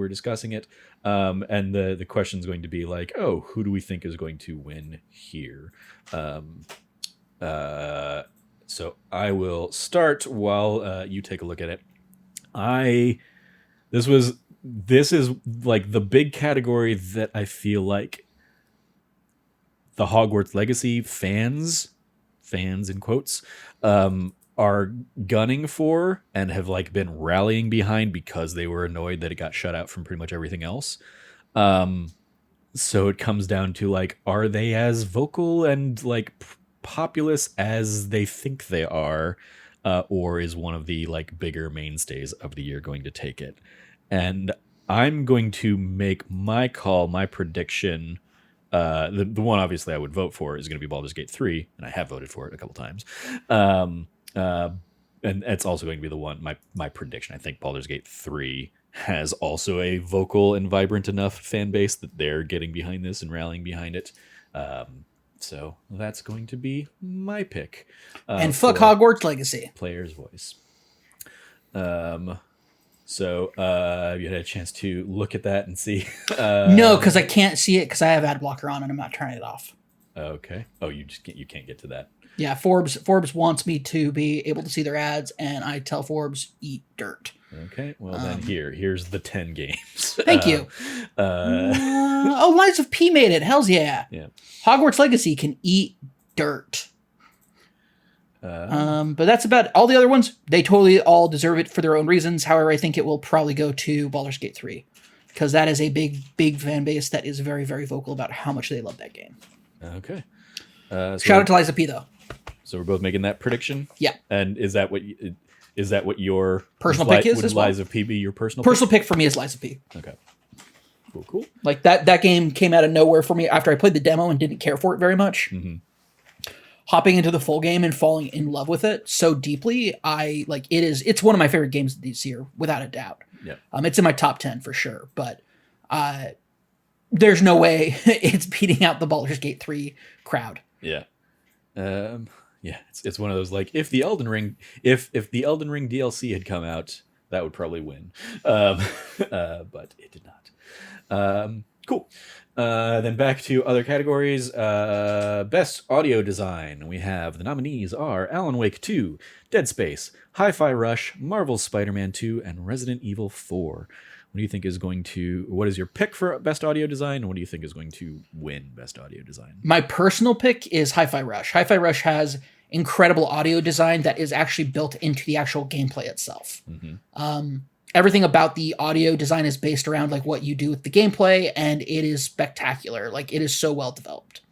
discussing it. And the question is going to be like, oh, who do we think is going to win here? So I will start while you take a look at it. This is like the big category that I feel like the Hogwarts Legacy fans in quotes, are gunning for and have like been rallying behind because they were annoyed that it got shut out from pretty much everything else. So it comes down to like, are they as vocal and like populous as they think they are, or is one of the like bigger mainstays of the year going to take it? And I'm going to make my call, my prediction. The one obviously I would vote for is going to be Baldur's Gate 3, and I have voted for it a couple times. And it's also going to be the one, my prediction. I think Baldur's Gate 3 has also a vocal and vibrant enough fan base that they're getting behind this and rallying behind it. So that's going to be my pick. And fuck Hogwarts Legacy. Player's voice. So you had a chance to look at that and see? No, because I can't see it because I have ad blocker on and I'm not turning it off. Okay. Oh, you can't get to that. Yeah, Forbes wants me to be able to see their ads, and I tell Forbes, eat dirt. Okay, well then here's the 10 games. Thank you. Lies of P made it. Hells yeah. Yeah. Hogwarts Legacy can eat dirt. But that's about all the other ones. They totally all deserve it for their own reasons. However, I think it will probably go to Baldur's Gate 3 because that is a big fan base that is very, very vocal about how much they love that game. Okay. Shout out to Lies of P though. So we're both making that prediction. Yeah. And is that what your personal pick is? Would as well? Lies of P be your personal pick for me is Lies of P. Okay. Cool. Like that game came out of nowhere for me after I played the demo and didn't care for it very much. Mm-hmm. Hopping into the full game and falling in love with it so deeply, it's one of my favorite games this year, without a doubt. Yeah. It's in my top 10 for sure, but there's no way it's beating out the Baldur's Gate 3 crowd. Yeah. Yeah, it's one of those like if the Elden Ring DLC had come out, that would probably win. But it did not. Cool. Then back to other categories. Best audio design. We have the nominees are Alan Wake 2, Dead Space, Hi-Fi Rush, Marvel's Spider-Man 2, and Resident Evil 4. What is your pick for best audio design? And what do you think is going to win best audio design? My personal pick is Hi-Fi Rush. Hi-Fi Rush has incredible audio design that is actually built into the actual gameplay itself. Mm-hmm. Everything about the audio design is based around like what you do with the gameplay, and it is spectacular. Like it is so well developed.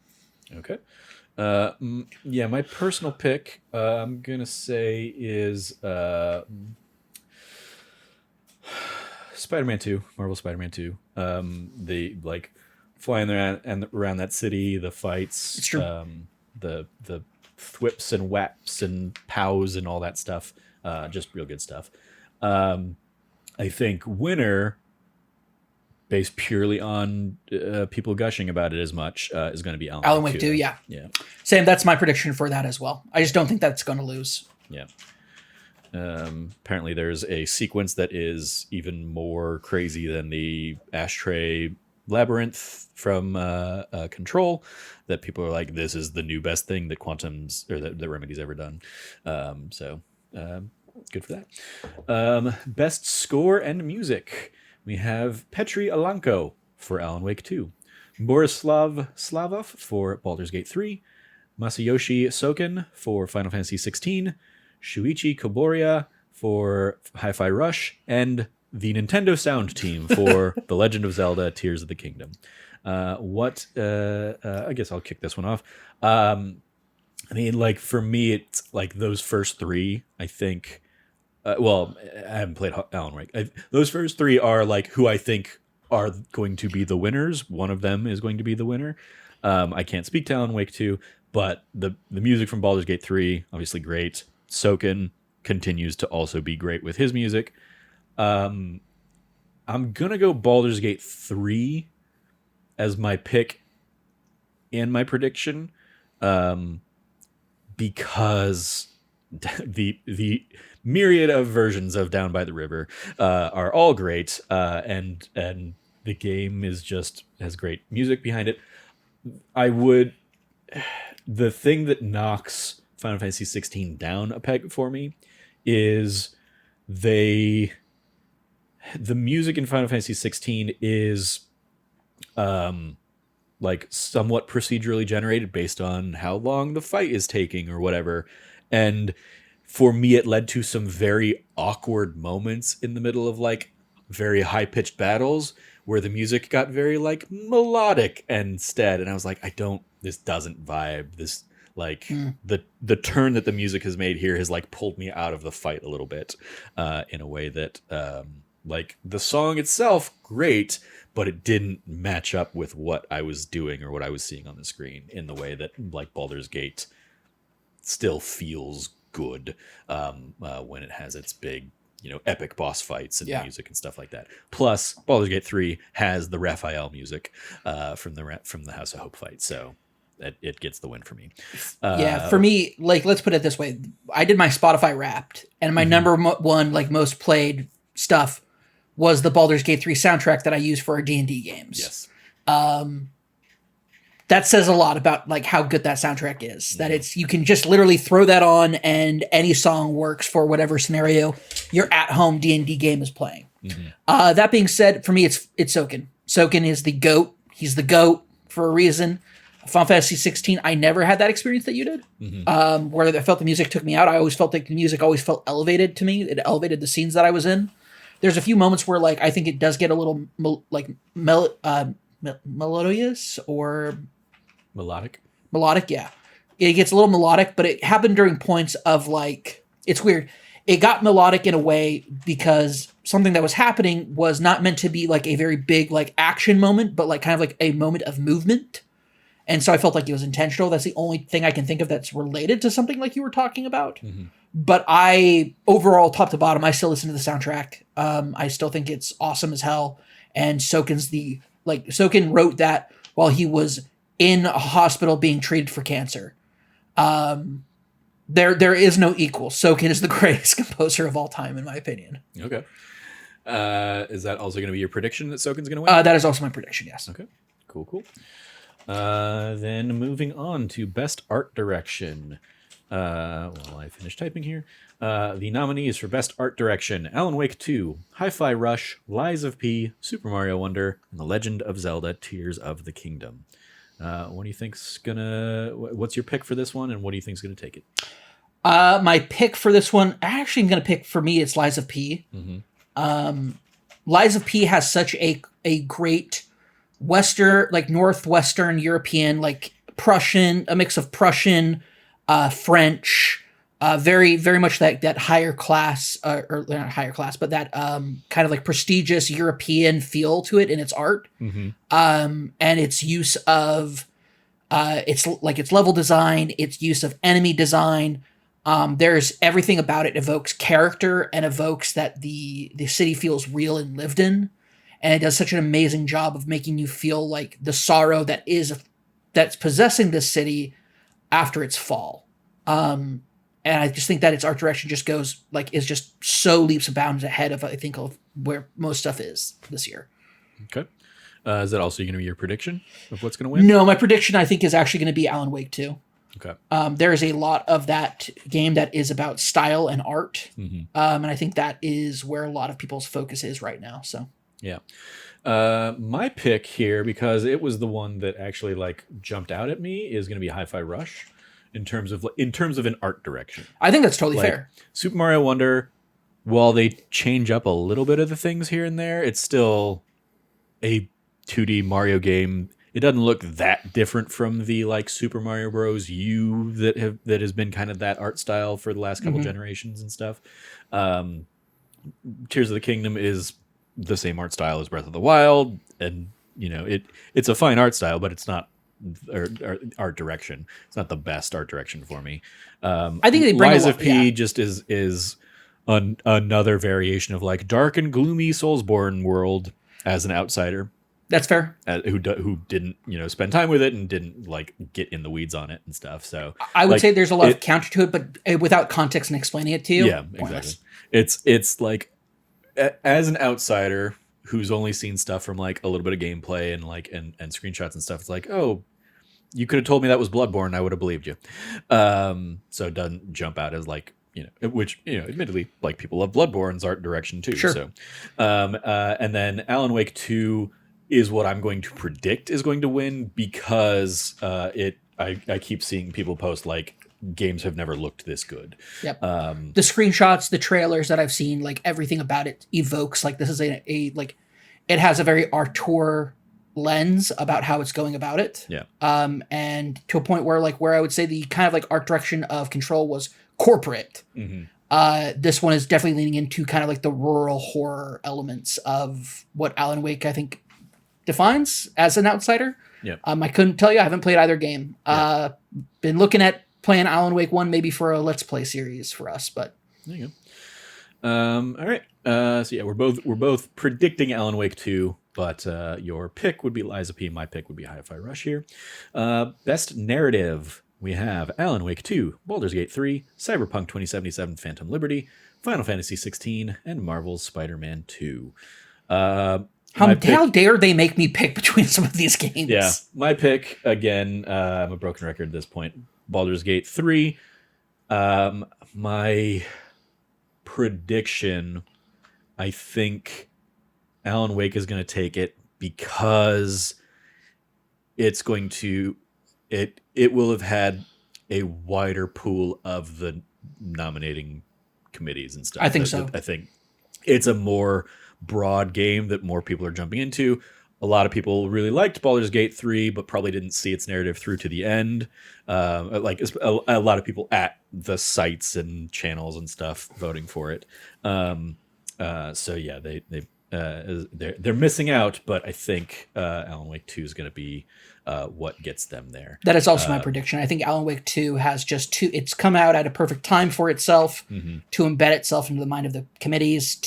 Okay. Yeah, my personal pick, I'm gonna say is Spider-Man 2, Marvel Spider-Man 2. The like flying around and around that city, the fights, it's true. The thwips and whaps and pows and all that stuff. Just real good stuff. I think winner, based purely on people gushing about it as much, is going to be Alan Wake 2. Yeah. Same. That's my prediction for that as well. I just don't think that's going to lose. Yeah. Apparently there's a sequence that is even more crazy than the ashtray labyrinth from Control, that people are like, this is the new best thing that that Remedy's ever done. Good for that. Best score and music. We have Petri Alanko for Alan Wake 2, Borislav Slavov for Baldur's Gate 3, Masayoshi Soken for Final Fantasy 16, Shuichi Koboria for Hi-Fi Rush, and the Nintendo Sound Team for The Legend of Zelda: Tears of the Kingdom. I guess I'll kick this one off. I mean, like, for me, it's like those first three, I think. Well, I haven't played Alan Wake. Those first three are like who I think are going to be the winners. One of them is going to be the winner. I can't speak to Alan Wake 2, but the music from Baldur's Gate 3, obviously great. Soken continues to also be great with his music. I'm going to go Baldur's Gate 3 as my pick and my prediction. Because the myriad of versions of Down by the River are all great, and the game has great music behind it. The thing that knocks Final Fantasy 16 down a peg for me is the music in Final Fantasy 16 is like somewhat procedurally generated based on how long the fight is taking or whatever. And for me, it led to some very awkward moments in the middle of like very high pitched battles where the music got very like melodic instead. And I was like, this doesn't vibe. This like the turn that the music has made here has like pulled me out of the fight a little bit in a way that like the song itself, great, but it didn't match up with what I was doing or what I was seeing on the screen in the way that like Baldur's Gate still feels good when it has its big, epic boss fights and music and stuff like that. Plus, Baldur's Gate 3 has the Raphael music from the House of Hope fight, so it gets the win for me. For me, like, let's put it this way: I did my Spotify Wrapped, and my number one, like, most played stuff was the Baldur's Gate 3 soundtrack that I use for our D&D games. Yes. That says a lot about like how good that soundtrack is. That you can just literally throw that on and any song works for whatever scenario your at-home D&D game is playing. That being said, for me, it's Soken. Soken is the GOAT. He's the GOAT for a reason. Final Fantasy 16, I never had that experience that you did, where I felt the music took me out. I always felt like the music always felt elevated to me. It elevated the scenes that I was in. There's a few moments where like I think it does get a little melodious or melodic. Yeah, it gets a little melodic, but it happened during points of like, it's weird. It got melodic in a way because something that was happening was not meant to be like a very big like action moment, but like kind of like a moment of movement. And so I felt like it was intentional. That's the only thing I can think of that's related to something like you were talking about. But overall, top to bottom, I still listen to the soundtrack. I still think it's awesome as hell. And Soken wrote that while he was in a hospital being treated for cancer. There is no equal. Soken is the greatest composer of all time, in my opinion. Okay. Is that also going to be your prediction that Soken's going to win? That is also my prediction, yes. Okay. Cool. Then moving on to Best Art Direction. While I finish typing here. The nominees for Best Art Direction: Alan Wake 2, Hi-Fi Rush, Lies of P, Super Mario Wonder, and The Legend of Zelda: Tears of the Kingdom. What do you think's what's your pick for this one, and what do you think's gonna take it? My pick for this one, actually I'm gonna pick, for me, it's Lies of P. Lies of P has such a great Western, like Northwestern European, like Prussian, a mix of Prussian, French, very, very much that higher class, or not higher class, but that kind of like prestigious European feel to it in its art. And its use of its level design, its use of enemy design. There's everything about it evokes character and evokes that the city feels real and lived in. And it does such an amazing job of making you feel like the sorrow that's possessing this city after its fall. And I just think that its art direction just goes is just so leaps and bounds ahead of, I think, of where most stuff is this year. Okay. Is that also going to be your prediction of what's going to win? No, my prediction, I think, is actually going to be Alan Wake 2. Okay. There is a lot of that game that is about style and art. And I think that is where a lot of people's focus is right now. So yeah. My pick here, because it was the one that actually jumped out at me, is going to be Hi-Fi Rush. in terms of an art direction. I think that's totally Like fair. Super Mario Wonder, while they change up a little bit of the things here and there, it's still a 2D Mario game. It doesn't look that different from the like Super Mario Bros. U that has been kind of that art style for the last couple generations and stuff. Tears of the Kingdom is the same art style as Breath of the Wild, and it's a fine art style, but it's not or art direction. It's not the best art direction for me. I think they bring Lies a of lot, P yeah. just is another variation of like dark and gloomy Soulsborne world as an outsider That's fair. who didn't spend time with it and didn't like get in the weeds on it and stuff. So I would like, say there's a lot of counter to it, but without context and explaining it to you, yeah, pointless. exactly. It's like as an outsider who's only seen stuff from like a little bit of gameplay and like and screenshots and stuff. It's like, oh, you could have told me that was Bloodborne, I would have believed you. So it doesn't jump out as like which admittedly, like people love Bloodborne's art direction too. Sure. So, and then Alan Wake 2 is what I'm going to predict is going to win because I keep seeing people post like games have never looked this good. Yep. The screenshots, the trailers that I've seen, like everything about it evokes like this is a like it has a very auteur lens about how it's going about it. Yeah. And to a point where I would say the kind of like art direction of Control was corporate. This one is definitely leaning into kind of like the rural horror elements of what Alan Wake I think defines as an outsider. Yeah. I couldn't tell you. I haven't played either game. Yeah. Been looking at playing Alan Wake 1 maybe for a Let's Play series for us, but there you go. All right. So yeah, we're both predicting Alan Wake 2, but your pick would be Lies of P. My pick would be Hi-Fi Rush here. Best narrative. We have Alan Wake 2, Baldur's Gate 3, Cyberpunk 2077 Phantom Liberty, Final Fantasy 16, and Marvel's Spider-Man 2. how dare they make me pick between some of these games? Yeah, my pick, again, I'm a broken record at this point, Baldur's Gate 3. My prediction, I think Alan Wake is going to take it because it's going to... It will have had a wider pool of the nominating committees and stuff. I think so. I think it's a more broad game that more people are jumping into. A lot of people really liked Baldur's Gate 3, but probably didn't see its narrative through to the end. Like a lot of people at the sites and channels and stuff voting for it. So yeah, they're missing out, but I think Alan Wake 2 is going to be what gets them there. That is also my prediction. I think Alan Wake 2 has it's come out at a perfect time for itself to embed itself into the mind of the committees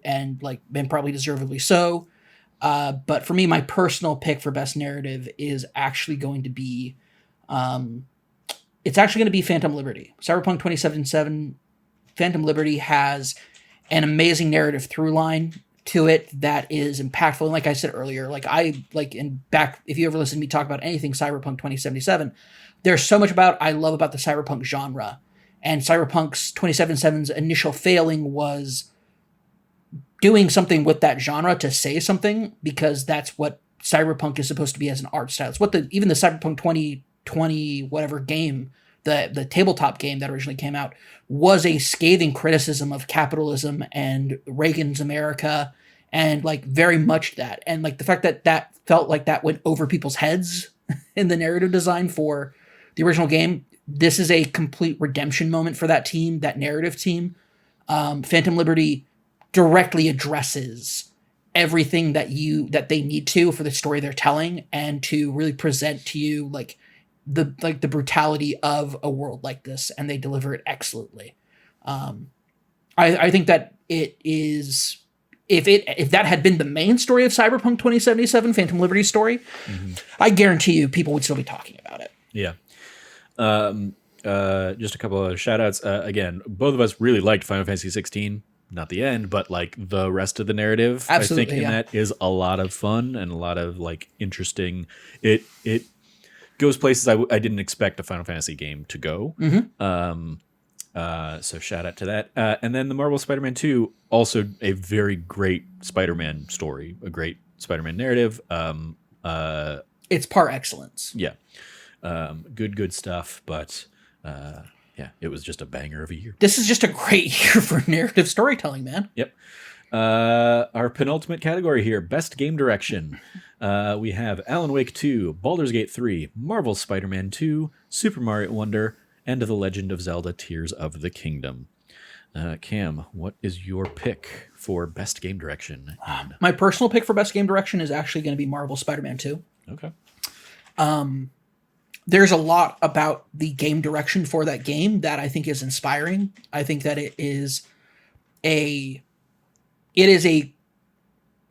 and probably deservedly so. But for me, my personal pick for best narrative is actually going to be, Phantom Liberty. Cyberpunk 2077 Phantom Liberty has an amazing narrative through line to it that is impactful. And like I said earlier, if you ever listen to me talk about anything Cyberpunk 2077, there's so much I love about the Cyberpunk genre. And Cyberpunk's 2077's initial failing was doing something with that genre to say something, because that's what Cyberpunk is supposed to be as an art style. It's what even the Cyberpunk 2020 whatever game, the tabletop game that originally came out, was a scathing criticism of capitalism and Reagan's America, and like very much that. And like the fact that felt like that went over people's heads in the narrative design for the original game. This is a complete redemption moment for that team, that narrative team. Phantom Liberty directly addresses everything that they need to for the story they're telling, and to really present to you the brutality of a world like this, and they deliver it excellently. I think that it is, if that had been the main story of Cyberpunk 2077, Phantom Liberty's story, I guarantee you people would still be talking about it. Yeah. Just a couple of shout outs. Again, both of us really liked Final Fantasy 16. Not the end, but like the rest of the narrative, absolutely, I think in that is a lot of fun and a lot of like interesting. It goes places I didn't expect a Final Fantasy game to go. So shout out to that. And then the Marvel Spider-Man 2, also a very great Spider-Man story, a great Spider-Man narrative. It's par excellence. Yeah. Good stuff. But Yeah, it was just a banger of a year. This is just a great year for narrative storytelling, man. Yep. Our penultimate category here, Best Game Direction. We have Alan Wake 2, Baldur's Gate 3, Marvel's Spider-Man 2, Super Mario Wonder, and The Legend of Zelda Tears of the Kingdom. Cam, what is your pick for Best Game Direction? My personal pick for Best Game Direction is actually going to be Marvel's Spider-Man 2. Okay. There's a lot about the game direction for that game that I think is inspiring. I think that it is a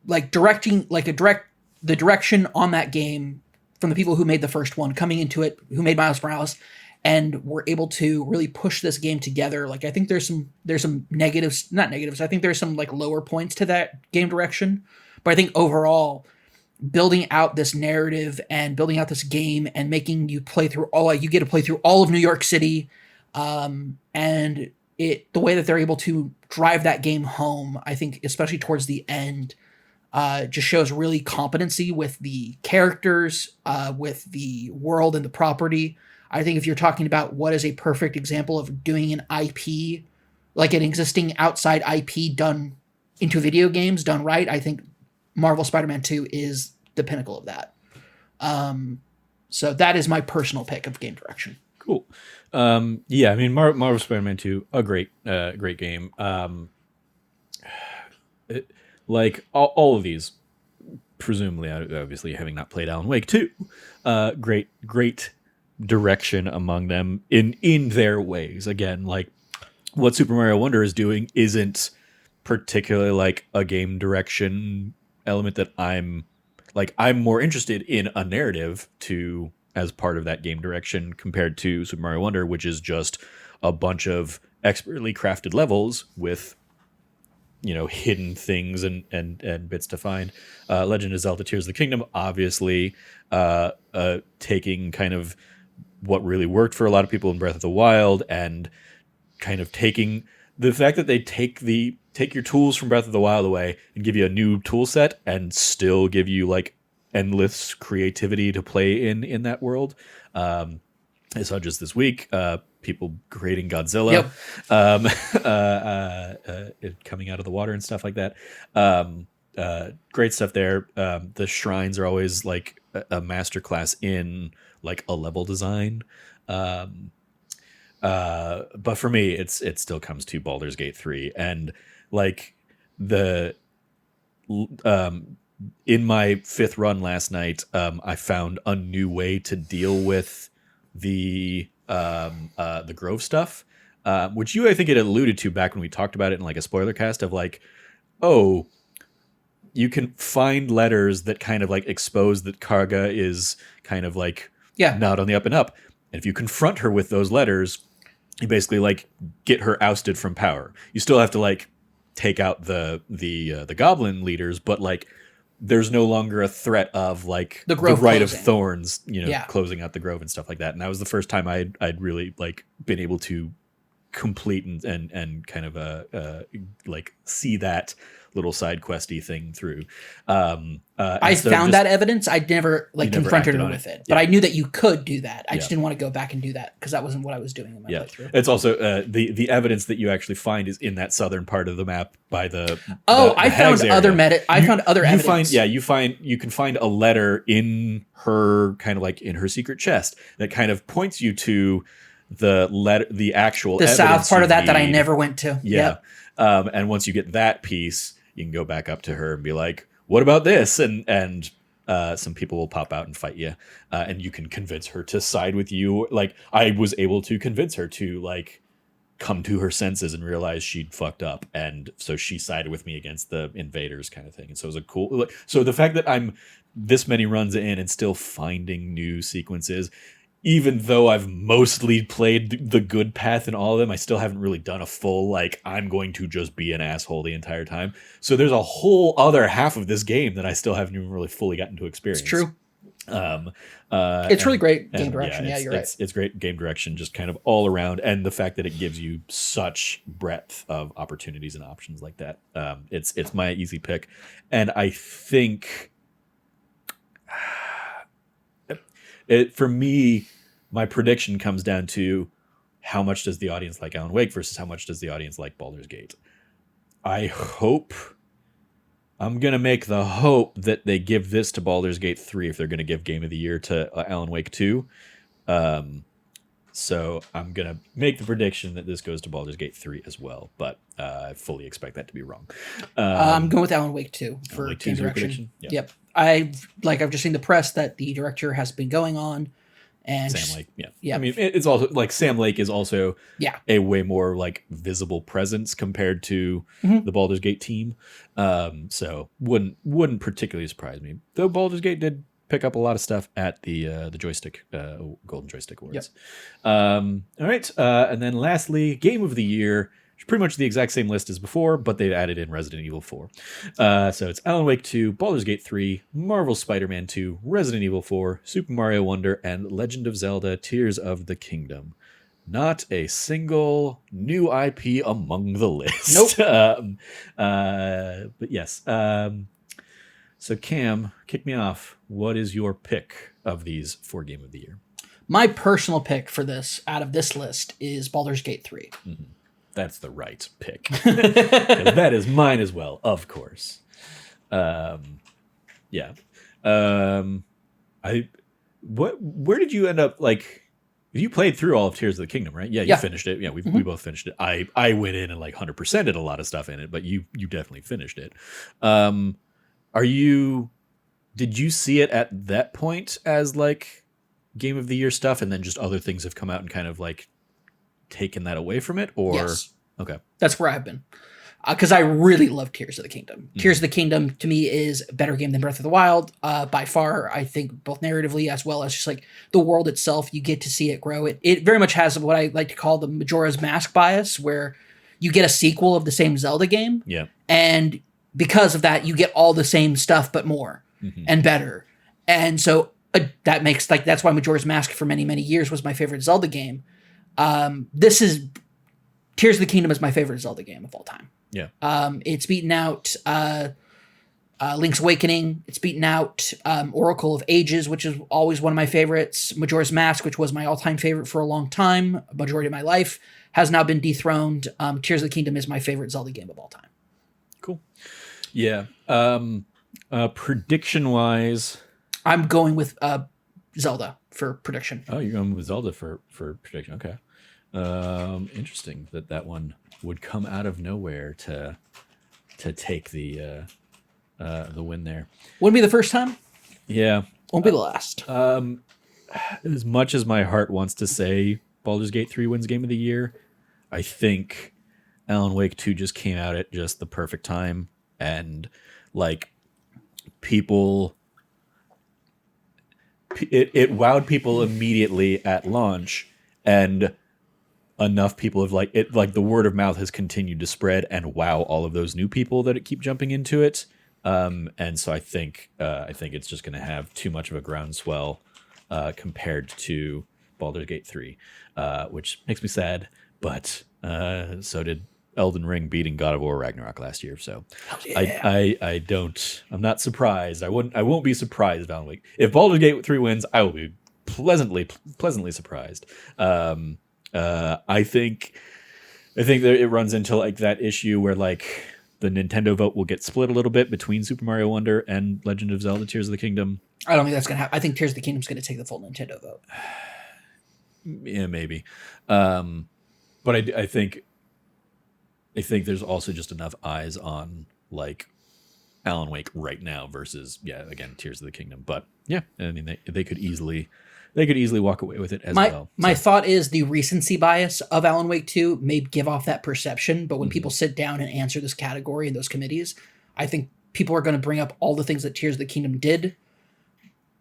like directing, like the direction on that game from the people who made the first one coming into it, who made Miles Morales, and were able to really push this game together. Like, I think there's some negatives, not negatives. I think there's some like lower points to that game direction, but I think overall, building out this narrative and building out this game and making you play through you get to play through all of New York City, and the way that they're able to drive that game home, I think, especially towards the end, just shows really competency with the characters, with the world and the property. I think if you're talking about what is a perfect example of doing an IP, like an existing outside IP done into video games done right, I think Marvel Spider-Man 2 is the pinnacle of that. So that is my personal pick of game direction. Cool. Yeah, I mean, Marvel Spider-Man 2, a great game. Like all of these, presumably, obviously, having not played Alan Wake 2, great direction among them in their ways. Again, like what Super Mario Wonder is doing isn't particularly like a game direction element that I'm more interested in a narrative as part of that game direction compared to Super Mario Wonder, which is just a bunch of expertly crafted levels with, hidden things and bits to find. Legend of Zelda Tears of the Kingdom, obviously, taking kind of what really worked for a lot of people in Breath of the Wild and kind of taking the fact that they take your tools from Breath of the Wild away and give you a new tool set and still give you like endless creativity to play in that world. I saw just this week, people creating Godzilla, coming out of the water and stuff like that. Great stuff there. The shrines are always like a masterclass in like a level design. But for me, it still comes to Baldur's Gate 3, and like in my fifth run last night, I found a new way to deal with the Grove stuff, which I think it alluded to back when we talked about it in like a spoiler cast of like, oh, you can find letters that kind of like expose that Karga is kind of like not on the up and up. And if you confront her with those letters, you basically like get her ousted from power. You still have to like take out the goblin leaders, but like there's no longer a threat of like the Rite of Thorns, closing out the Grove and stuff like that. And that was the first time I'd really like been able to complete and kind of like see that little side questy thing through. I found that evidence. I never confronted her with it, but I knew that you could do that. I just didn't want to go back and do that because that wasn't what I was doing in my playthrough. It's also the evidence that you actually find is in that southern part of the map by the. I found other evidence. You can find a letter in her kind of like in her secret chest that kind of points you to the actual south part of that I never went to. And once you get that piece, you can go back up to her and be like, what about this? And some people will pop out and fight you. And you can convince her to side with you. Like I was able to convince her to like come to her senses and realize she'd fucked up. And so she sided with me against the invaders kind of thing. And so it was a cool, so the fact that I'm this many runs in and still finding new sequences, even though I've mostly played the good path in all of them, I still haven't really done a full, like, I'm going to just be an asshole the entire time. So there's a whole other half of this game that I still haven't even really fully gotten to experience. It's true. It's really great game direction. You're right. It's great game direction, just kind of all around. And the fact that it gives you such breadth of opportunities and options like that. It's my easy pick. And I think... for me, my prediction comes down to how much does the audience like Alan Wake versus how much does the audience like Baldur's Gate. I'm going to make the hope that they give this to Baldur's Gate 3 if they're going to give Game of the Year to Alan Wake 2. So I'm going to make the prediction that this goes to Baldur's Gate 3 as well, but I fully expect that to be wrong. I'm going with Alan Wake 2 for Alan Wake game 2's your direction. prediction? Yep. I've just seen the press that the director has been going on. And Sam Lake, yeah. Yeah. I mean, it's also like Sam Lake is also Yeah. a way more like visible presence compared to Mhm. the Baldur's Gate team. So wouldn't particularly surprise me. Though Baldur's Gate did pick up a lot of stuff at the joystick Golden Joystick Awards. All right, and then lastly, Game of the Year. It's pretty much the exact same list as before, but they've added in Resident Evil 4. So it's Alan Wake 2, Baldur's Gate 3, Marvel Spider-Man 2, Resident Evil 4, Super Mario Wonder, and Legend of Zelda: Tears of the Kingdom. Not a single new IP among the list. Nope. But yes. So Cam, kick me off. What is your pick of these for Game of the Year? My personal pick for this, out of this list, is Baldur's Gate 3. Mm-hmm. That's the right pick. 'Cause that is mine as well, of course. Yeah. Where did you end up, like, you played through all of Tears of the Kingdom, right? Yeah, you finished it. Yeah, we both finished it. I went in and like 100%ed a lot of stuff in it, but you definitely finished it. Did you see it at that point as like Game of the Year stuff, and then just other things have come out and kind of like taken that away from it? Or Yes. Okay. That's where I've been. Because I really love Tears of the Kingdom. Tears of the Kingdom, to me, is a better game than Breath of the Wild. By far, I think, both narratively as well as just like the world itself, you get to see it grow. It very much has what I like to call the Majora's Mask bias, where you get a sequel of the same Zelda game. Yeah. And because of that, you get all the same stuff, but more and better. And so that makes, like, that's why Majora's Mask for many, many years was my favorite Zelda game. Tears of the Kingdom is my favorite Zelda game of all time. Yeah. It's beaten out Link's Awakening. It's beaten out Oracle of Ages, which is always one of my favorites. Majora's Mask, which was my all-time favorite for a long time, a majority of my life, has now been dethroned. Tears of the Kingdom is my favorite Zelda game of all time. Cool. Yeah. Prediction-wise, I'm going with Zelda for prediction. oh, you're going with Zelda for prediction. Okay. Interesting that one would come out of nowhere to take the win there. Wouldn't be the first time. Yeah. Won't be the last. As much as my heart wants to say Baldur's Gate 3 wins Game of the Year, I think Alan Wake 2 just came out at just the perfect time, and like people, it wowed people immediately at launch, and enough people have like it, like the word of mouth has continued to spread and wow all of those new people that keep jumping into it. And so I think it's just going to have too much of a groundswell compared to Baldur's Gate 3, which makes me sad. But so did Elden Ring beating God of War Ragnarok last year. So yeah. I'm not surprised. I won't be surprised if Baldur's Gate 3 wins. I will be pleasantly surprised. I think that it runs into like that issue where like the Nintendo vote will get split a little bit between Super Mario Wonder and Legend of Zelda: Tears of the Kingdom. I don't think that's going to happen. I think Tears of the Kingdom's going to take the full Nintendo vote. Yeah, maybe. But I think there's also just enough eyes on like Alan Wake right now versus again Tears of the Kingdom. But yeah, I mean they could easily walk away with it as well. My thought is the recency bias of Alan Wake 2 may give off that perception, but when people sit down and answer this category in those committees, I think people are going to bring up all the things that Tears of the Kingdom did,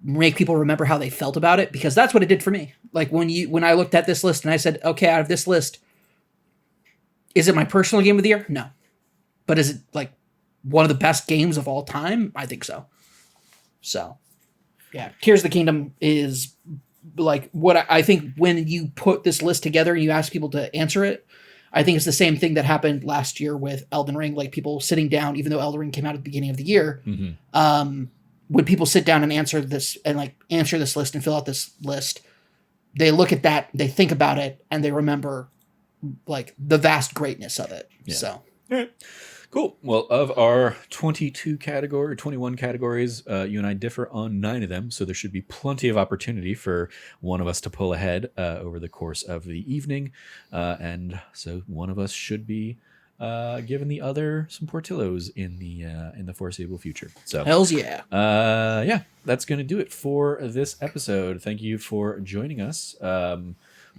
make people remember how they felt about it, because that's what it did for me. Like when I looked at this list and I said, okay, out of this list, is it my personal game of the year? No. But is it like one of the best games of all time? I think so. So, yeah, Tears of the Kingdom is like what I think when you put this list together and you ask people to answer it, I think it's the same thing that happened last year with Elden Ring, like people sitting down, even though Elden Ring came out at the beginning of the year, would people sit down and answer this list and fill out this list, they look at that, they think about it, and they remember like the vast greatness of it. Yeah. So All right. Cool. Well, of our 21 categories, you and I differ on 9 of them, so there should be plenty of opportunity for one of us to pull ahead over the course of the evening, and so one of us should be giving the other some Portillos in the foreseeable future. So hells yeah. yeah, that's going to do it for this episode. Thank you for joining us.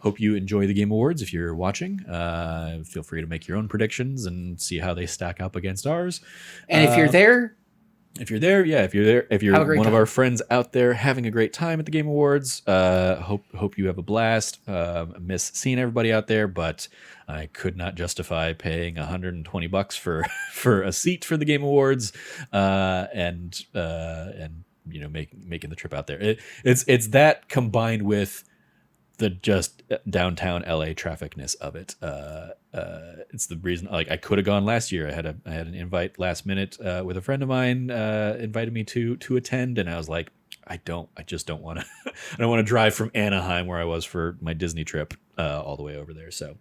Hope you enjoy the Game Awards. If you're watching, feel free to make your own predictions and see how they stack up against ours. And if you're there, if you're one of our friends out there having a great time at the Game Awards, hope you have a blast. Miss seeing everybody out there, but I could not justify paying $120 for a seat for the Game Awards, and making the trip out there. It's that combined with the just downtown LA trafficness of it. It's the reason, like, I could have gone last year. I had an invite last minute with a friend of mine invited me to attend, and I was like, I just don't want to I don't want to drive from Anaheim, where I was for my Disney trip, all the way over there. So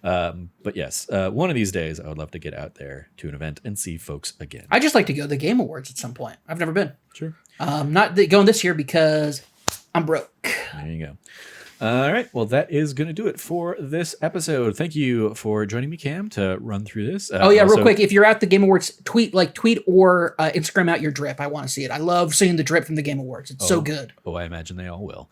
but yes, one of these days I would love to get out there to an event and see folks again. I just like to go to the Game Awards at some point. I've never been. Sure. Not going this year because I'm broke. There you go. All right. Well, that is going to do it for this episode. Thank you for joining me, Cam, to run through this. Real quick. If you're at the Game Awards, tweet or Instagram out your drip. I want to see it. I love seeing the drip from the Game Awards. It's so good. Oh, I imagine they all will.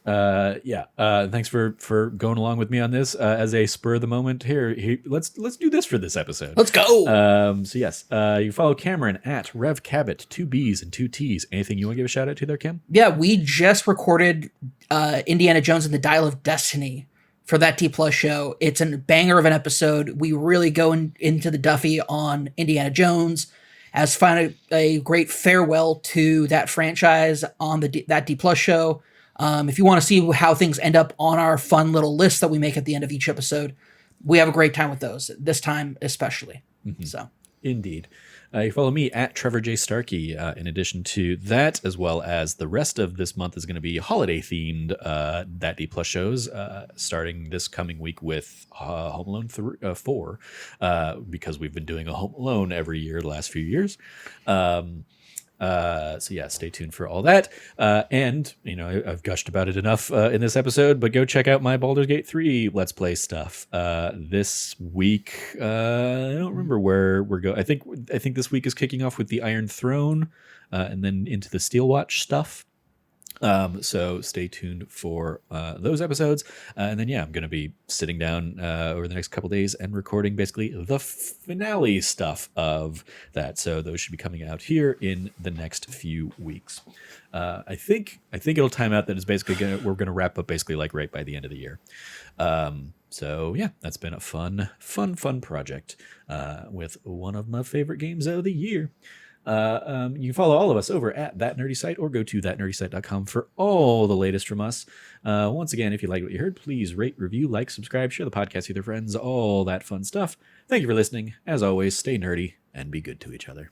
Thanks for going along with me on this as a spur of the moment. Here, let's do this for this episode. Let's go. So yes, you follow Cameron at Rev Cabot, 2 B's and 2 T's. Anything you want to give a shout out to there, Cam? Yeah, we just recorded Indiana Jones and the Dial of Destiny for that D Plus show. It's a banger of an episode. We really go into the Duffy on Indiana Jones, as find a great farewell to that franchise on that D Plus show. If you want to see how things end up on our fun little list that we make at the end of each episode, we have a great time with those, this time especially. Mm-hmm. So, indeed. You follow me at Trevor J. Starkey. In addition to that, as well as the rest of this month is going to be holiday themed that D Plus shows, starting this coming week with Home Alone 4, because we've been doing a Home Alone every year the last few years. So yeah, stay tuned for all that. And I've gushed about it enough in this episode, but go check out my Baldur's Gate 3 Let's Play stuff. This week, I don't remember where we're going. I think this week is kicking off with the Iron Throne, and then into the Steel Watch stuff. So stay tuned for those episodes, and then I'm going to be sitting down over the next couple days and recording basically the finale stuff of that. So those should be coming out here in the next few weeks. I think it'll time out that it's basically we're going to wrap up basically like right by the end of the year. So yeah, that's been a fun project with one of my favorite games of the year. You can follow all of us over at That Nerdy Site, or go to thatnerdysite.com for all the latest from us. Once again, if you like what you heard, please rate, review, like, subscribe, share the podcast with your friends, all that fun stuff. Thank you for listening. As always, stay nerdy and be good to each other.